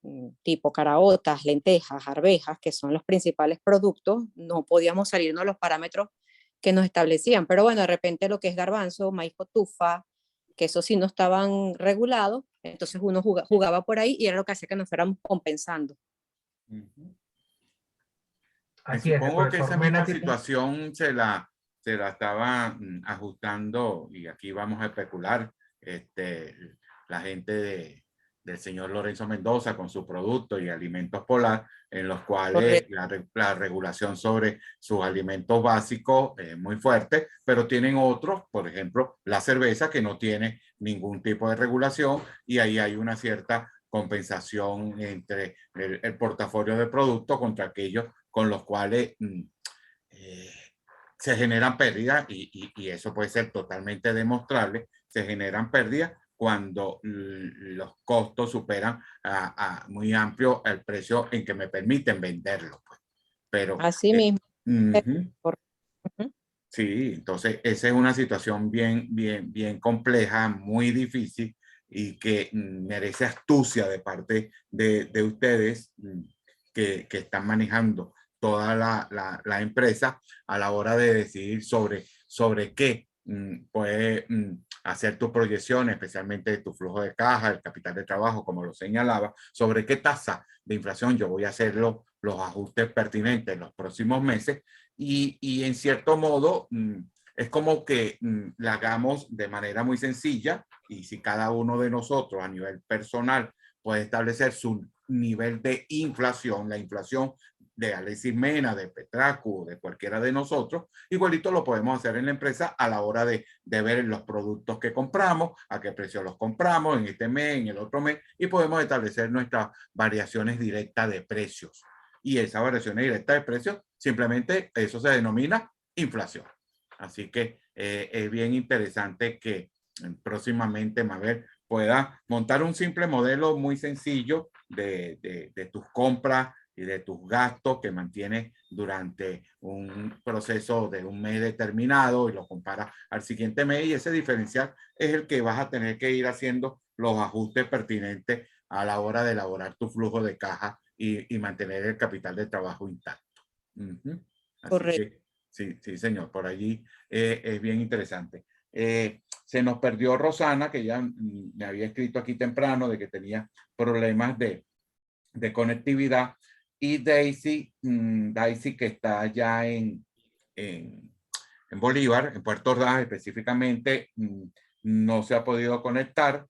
[SPEAKER 4] tipo caraotas, lentejas, arvejas, que son los principales productos, no podíamos salirnos los parámetros que nos establecían. Pero bueno, de repente lo que es garbanzo, maíz cotufa, que eso sí no estaban regulados, entonces uno jugaba por ahí y era lo que hacía que nos fuéramos compensando.
[SPEAKER 2] Así es,
[SPEAKER 1] Supongo que esa misma situación se la se la estaba ajustando, y aquí vamos a especular, la gente del señor Lorenzo Mendoza con su producto y Alimentos Polar, en los cuales la regulación sobre sus alimentos básicos es muy fuerte, pero tienen otros, por ejemplo, la cerveza, que no tiene ningún tipo de regulación, y ahí hay una cierta compensación entre el portafolio de productos contra aquellos con los cuales se generan pérdidas, y eso puede ser totalmente demostrable. Se generan pérdidas cuando los costos superan a muy amplio el precio en que me permiten venderlo, pues. Pero
[SPEAKER 4] Así mismo.
[SPEAKER 1] sí, entonces esa es una situación bien compleja, muy difícil, y que merece astucia de parte de ustedes que están manejando toda la empresa a la hora de decidir sobre qué puede hacer tus proyecciones, especialmente tu flujo de caja, el capital de trabajo, como lo señalaba, sobre qué tasa de inflación yo voy a hacer los ajustes pertinentes en los próximos meses, y en cierto modo es como que la hagamos de manera muy sencilla, y si cada uno de nosotros a nivel personal puede establecer su nivel de inflación, la inflación de Alexis Mena, de Petracu, de cualquiera de nosotros, igualito lo podemos hacer en la empresa a la hora de ver los productos que compramos, a qué precio los compramos en este mes, en el otro mes, y podemos establecer nuestras variaciones directas de precios. Y esa variación directa de precios, simplemente eso se denomina inflación. Así que es bien interesante que próximamente Mabel pueda montar un simple modelo muy sencillo de tus compras y de tus gastos que mantienes durante un proceso de un mes determinado, y lo comparas al siguiente mes, y ese diferencial es el que vas a tener que ir haciendo los ajustes pertinentes a la hora de elaborar tu flujo de caja y mantener el capital de trabajo intacto. Así
[SPEAKER 4] Correcto.
[SPEAKER 1] que sí, señor, por allí es bien interesante. Se nos perdió Rosana, que ya me había escrito aquí temprano de que tenía problemas de conectividad, y Daisy, que está allá en Bolívar, en Puerto Ordaz específicamente, no se ha podido conectar,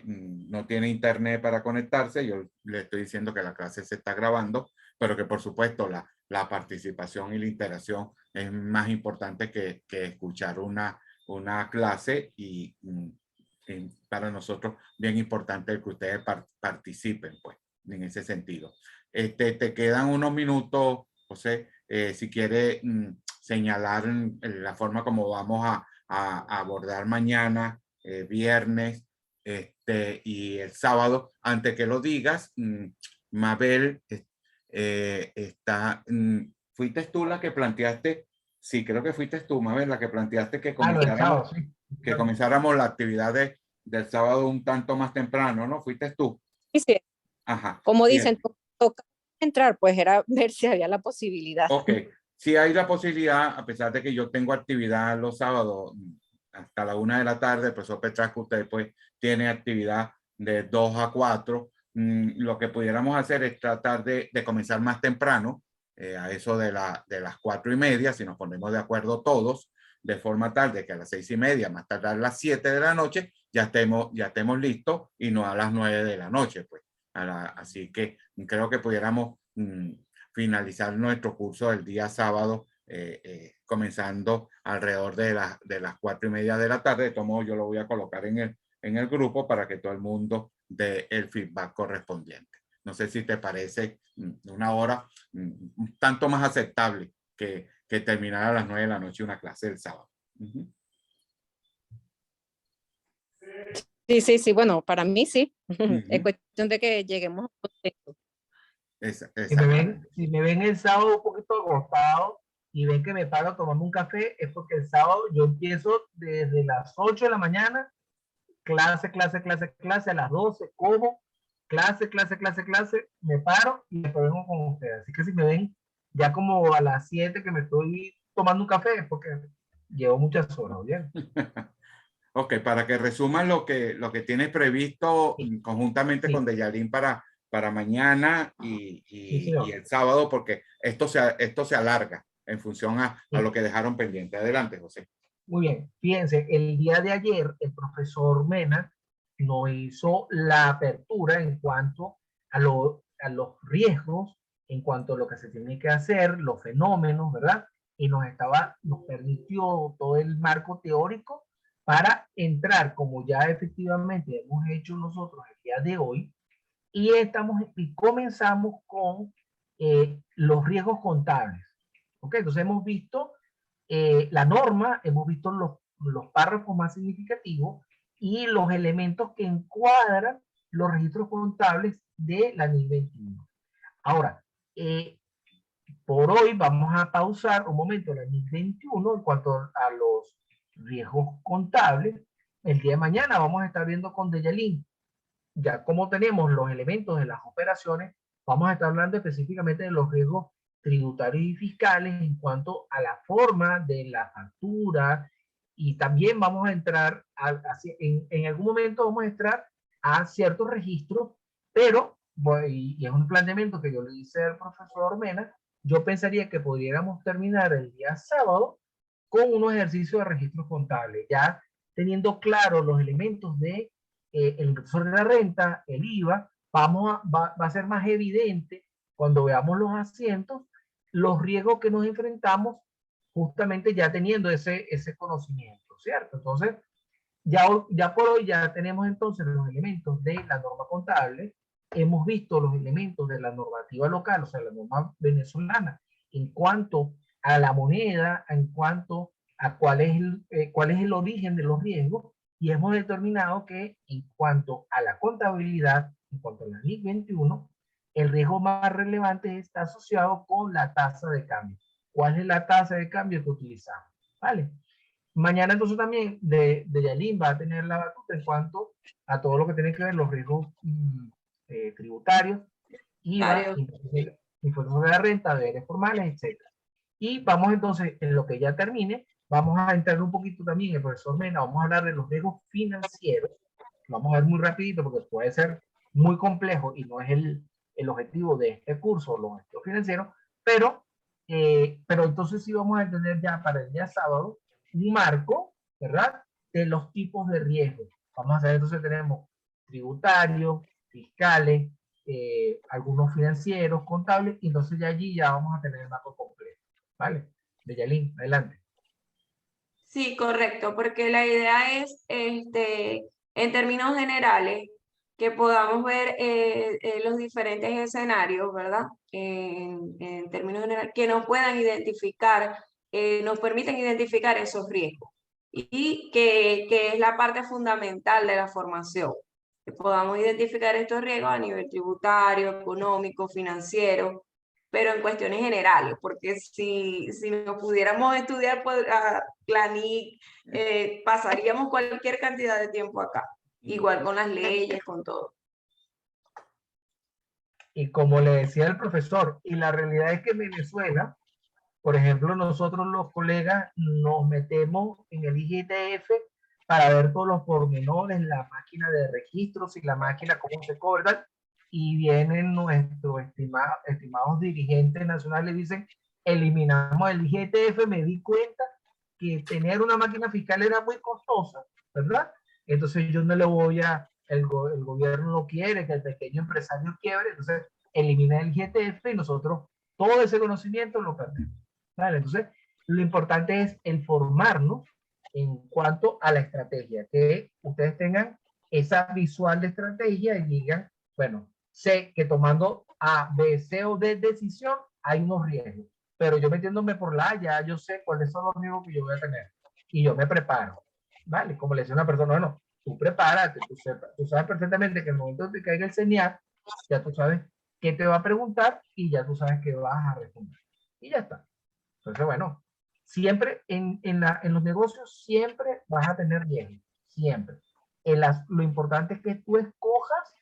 [SPEAKER 1] no tiene internet para conectarse. Yo le estoy diciendo que la clase se está grabando, pero que por supuesto la participación y la interacción es más importante que escuchar una clase, y para nosotros bien importante que ustedes participen, pues, en ese sentido. Te quedan unos minutos, José, si quiere señalar la forma como vamos a abordar mañana, viernes, y el sábado. Antes que lo digas, Mabel, ¿fuiste tú la que planteaste? Sí, creo que fuiste tú, Mabel, la que planteaste que comenzáramos, que comenzáramos la actividad del sábado un tanto más temprano, ¿no? ¿Fuiste tú?
[SPEAKER 4] Sí.
[SPEAKER 1] Ajá.
[SPEAKER 4] Como
[SPEAKER 1] Bien.
[SPEAKER 4] dicen, toca entrar, pues era ver si había la posibilidad.
[SPEAKER 1] Ok, si hay la posibilidad, a pesar de que yo tengo actividad los sábados hasta la 1 de la tarde, el profesor Petrasco, usted pues tiene actividad de 2 a 4. Lo que pudiéramos hacer es tratar de comenzar más temprano, a eso de las 4:30, si nos ponemos de acuerdo todos, de forma tal de que a las 6:30, más tardar las 7 de la noche, ya estemos listos, y no a las 9 de la noche, pues. Así que creo que pudiéramos finalizar nuestro curso el día sábado, comenzando alrededor de las 4:30 de la tarde. De todo modo, yo lo voy a colocar en el grupo para que todo el mundo dé el feedback correspondiente. No sé si te parece una hora un tanto más aceptable que terminar a las 9 de la noche una clase del sábado.
[SPEAKER 4] Sí, bueno, para mí sí. Es cuestión de que lleguemos a un contexto.
[SPEAKER 2] Si me ven el sábado un poquito agotado y ven que me paro tomando un café, es porque el sábado yo empiezo desde las 8 de la mañana, clase, a las 12, como, clase, me paro y me vengo con ustedes. Así que si me ven ya como a las 7 que me estoy tomando un café, es porque llevo muchas horas, ¿bien?
[SPEAKER 1] Ok, para que resuman lo que tienes previsto conjuntamente con Deyalín para mañana y el sábado, porque esto se alarga. en función a lo que dejaron pendiente. Adelante, José.
[SPEAKER 2] Muy bien, fíjense, el día de ayer el profesor Mena nos hizo la apertura en cuanto a los riesgos, en cuanto a lo que se tiene que hacer, los fenómenos, ¿verdad? Y nos permitió todo el marco teórico para entrar, como ya efectivamente hemos hecho nosotros el día de hoy, y comenzamos con los riesgos contables. ¿Ok? Entonces hemos visto la norma, hemos visto los párrafos más significativos y los elementos que encuadran los registros contables de la NIC 21. Ahora, por hoy vamos a pausar un momento la NIC 21 en cuanto a los riesgos contables. El día de mañana vamos a estar viendo con Deyalín, ya como tenemos los elementos de las operaciones, vamos a estar hablando específicamente de los riesgos tributarios y fiscales en cuanto a la forma de la factura, y también vamos a entrar, en algún momento vamos a entrar a ciertos registros, pero, y es un planteamiento que yo le hice al profesor Mena, yo pensaría que pudiéramos terminar el día sábado con unos ejercicios de registros contables, ya teniendo claros los elementos de el ingreso de la renta, el IVA, va a ser más evidente cuando veamos los asientos, los riesgos que nos enfrentamos, justamente ya teniendo ese conocimiento, ¿cierto? Entonces, ya por hoy ya tenemos entonces los elementos de la norma contable, hemos visto los elementos de la normativa local, o sea, la norma venezolana, en cuanto a la moneda, en cuanto a cuál es el origen de los riesgos, y hemos determinado que en cuanto a la contabilidad, en cuanto a la NIC 21, el riesgo más relevante está asociado con la tasa de cambio. ¿Cuál es la tasa de cambio que utilizamos? ¿Vale? Mañana entonces también de Yalín va a tener la batuta en cuanto a todo lo que tiene que ver los riesgos tributarios, IVA, impuestos sobre la renta, deberes formales, etc. Y vamos entonces, en lo que ya termine, vamos a entrar un poquito también, el profesor Mena, vamos a hablar de los riesgos financieros. Vamos a ver muy rapidito porque puede ser muy complejo y no es el objetivo de este curso, los objetivos financieros, pero entonces sí vamos a entender ya para el día sábado un marco, ¿verdad? De los tipos de riesgos. Vamos a ver, entonces tenemos tributarios, fiscales, algunos financieros, contables, y entonces ya allí ya vamos a tener el marco completo. ¿Vale? Deyalín, adelante.
[SPEAKER 5] Sí, correcto, porque la idea es, en términos generales, que podamos ver los diferentes escenarios, ¿verdad? En términos generales, que nos puedan identificar, nos permiten identificar esos riesgos y que es la parte fundamental de la formación, que podamos identificar estos riesgos a nivel tributario, económico, financiero, pero en cuestiones generales, porque si nos pudiéramos estudiar por la NIC, pasaríamos cualquier cantidad de tiempo acá, igual con las leyes, con todo.
[SPEAKER 2] Y como le decía el profesor, y la realidad es que en Venezuela, por ejemplo, nosotros los colegas nos metemos en el IGTF para ver todos los pormenores, la máquina de registros y la máquina cómo se cobra, y vienen nuestros estimados dirigentes nacionales y dicen, eliminamos el IGTF, me di cuenta que tener una máquina fiscal era muy costosa, ¿verdad? Entonces yo no le voy el gobierno no quiere que el pequeño empresario quiebre, entonces elimina el IGTF y nosotros todo ese conocimiento lo perdemos. ¿Vale? Entonces, lo importante es el formarnos en cuanto a la estrategia, que ustedes tengan esa visual de estrategia y digan, bueno, sé que tomando A, B, C o D decisión hay unos riesgos, pero yo metiéndome por la A, ya yo sé cuáles son los riesgos que yo voy a tener y yo me preparo, ¿vale? Como le decía una persona, bueno, tú prepárate, tú sabes perfectamente que en el momento en que caiga el señal, ya tú sabes qué te va a preguntar y ya tú sabes qué vas a responder. Y ya está. Entonces, bueno, siempre en los negocios siempre vas a tener riesgos, siempre. Lo importante es que tú escojas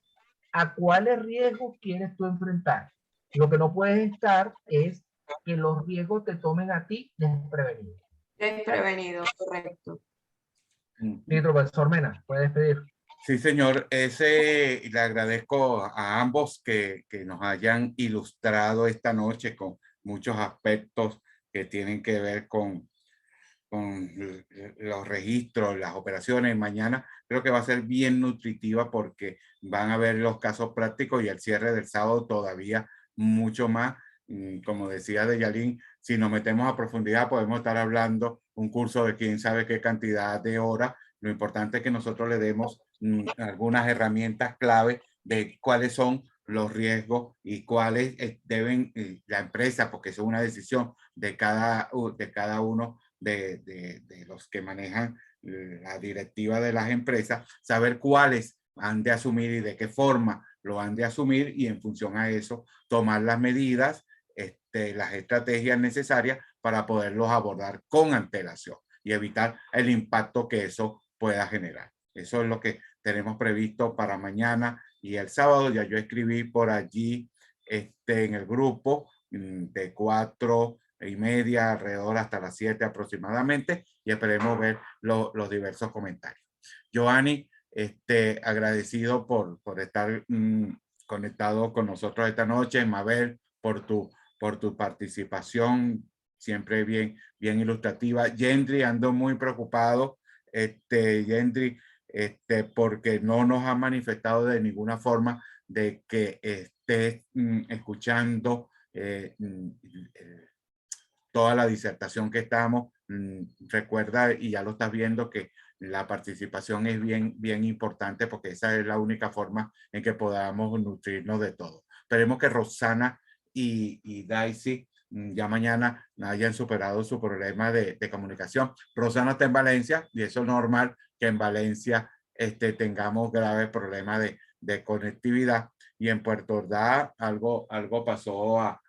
[SPEAKER 2] a cuáles riesgos quieres tú enfrentar. Lo que no puedes estar es que los riesgos te tomen a ti desprevenido.
[SPEAKER 5] Desprevenido, correcto.
[SPEAKER 2] Sí, profesor Mena, puede despedir.
[SPEAKER 1] Sí, señor. Le agradezco a ambos que nos hayan ilustrado esta noche con muchos aspectos que tienen que ver con los registros, las operaciones. Mañana creo que va a ser bien nutritiva porque van a ver los casos prácticos y el cierre del sábado todavía mucho más. Como decía Deyalín, si nos metemos a profundidad podemos estar hablando un curso de quién sabe qué cantidad de horas. Lo importante es que nosotros le demos algunas herramientas clave de cuáles son los riesgos y cuáles deben la empresa, porque es una decisión de cada uno de los que manejan la directiva de las empresas, saber cuáles han de asumir y de qué forma lo han de asumir, y en función a eso tomar las medidas, las estrategias necesarias para poderlos abordar con antelación y evitar el impacto que eso pueda generar. Eso es lo que tenemos previsto para mañana y el sábado. Ya yo escribí por allí en el grupo de 4:30 alrededor hasta las 7 aproximadamente, y esperemos ver los diversos comentarios. Joanny, agradecido por estar conectado con nosotros esta noche. Mabel, por tu participación, siempre bien ilustrativa. Yendri, ando muy preocupado, Yendri, porque no nos ha manifestado de ninguna forma de que esté escuchando toda la disertación que estamos. Recuerda, y ya lo estás viendo, que la participación es bien importante, porque esa es la única forma en que podamos nutrirnos de todo. Esperemos que Rosana y Daisy ya mañana hayan superado su problema de comunicación. Rosana está en Valencia y eso es normal que en Valencia tengamos graves problemas de conectividad, y en Puerto Ordaz algo pasó a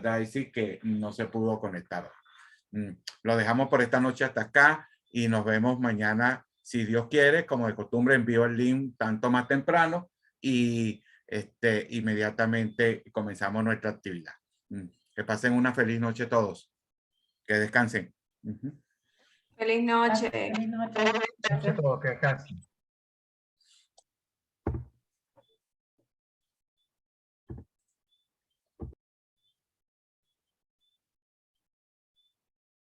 [SPEAKER 1] Daisy que no se pudo conectar. Lo dejamos por esta noche hasta acá y nos vemos mañana, si Dios quiere. Como de costumbre, envío el link tanto más temprano y inmediatamente comenzamos nuestra actividad. Que pasen una feliz noche todos. Que descansen.
[SPEAKER 5] Feliz noche.
[SPEAKER 6] Feliz noche.
[SPEAKER 2] Gracias a todos, que descansen.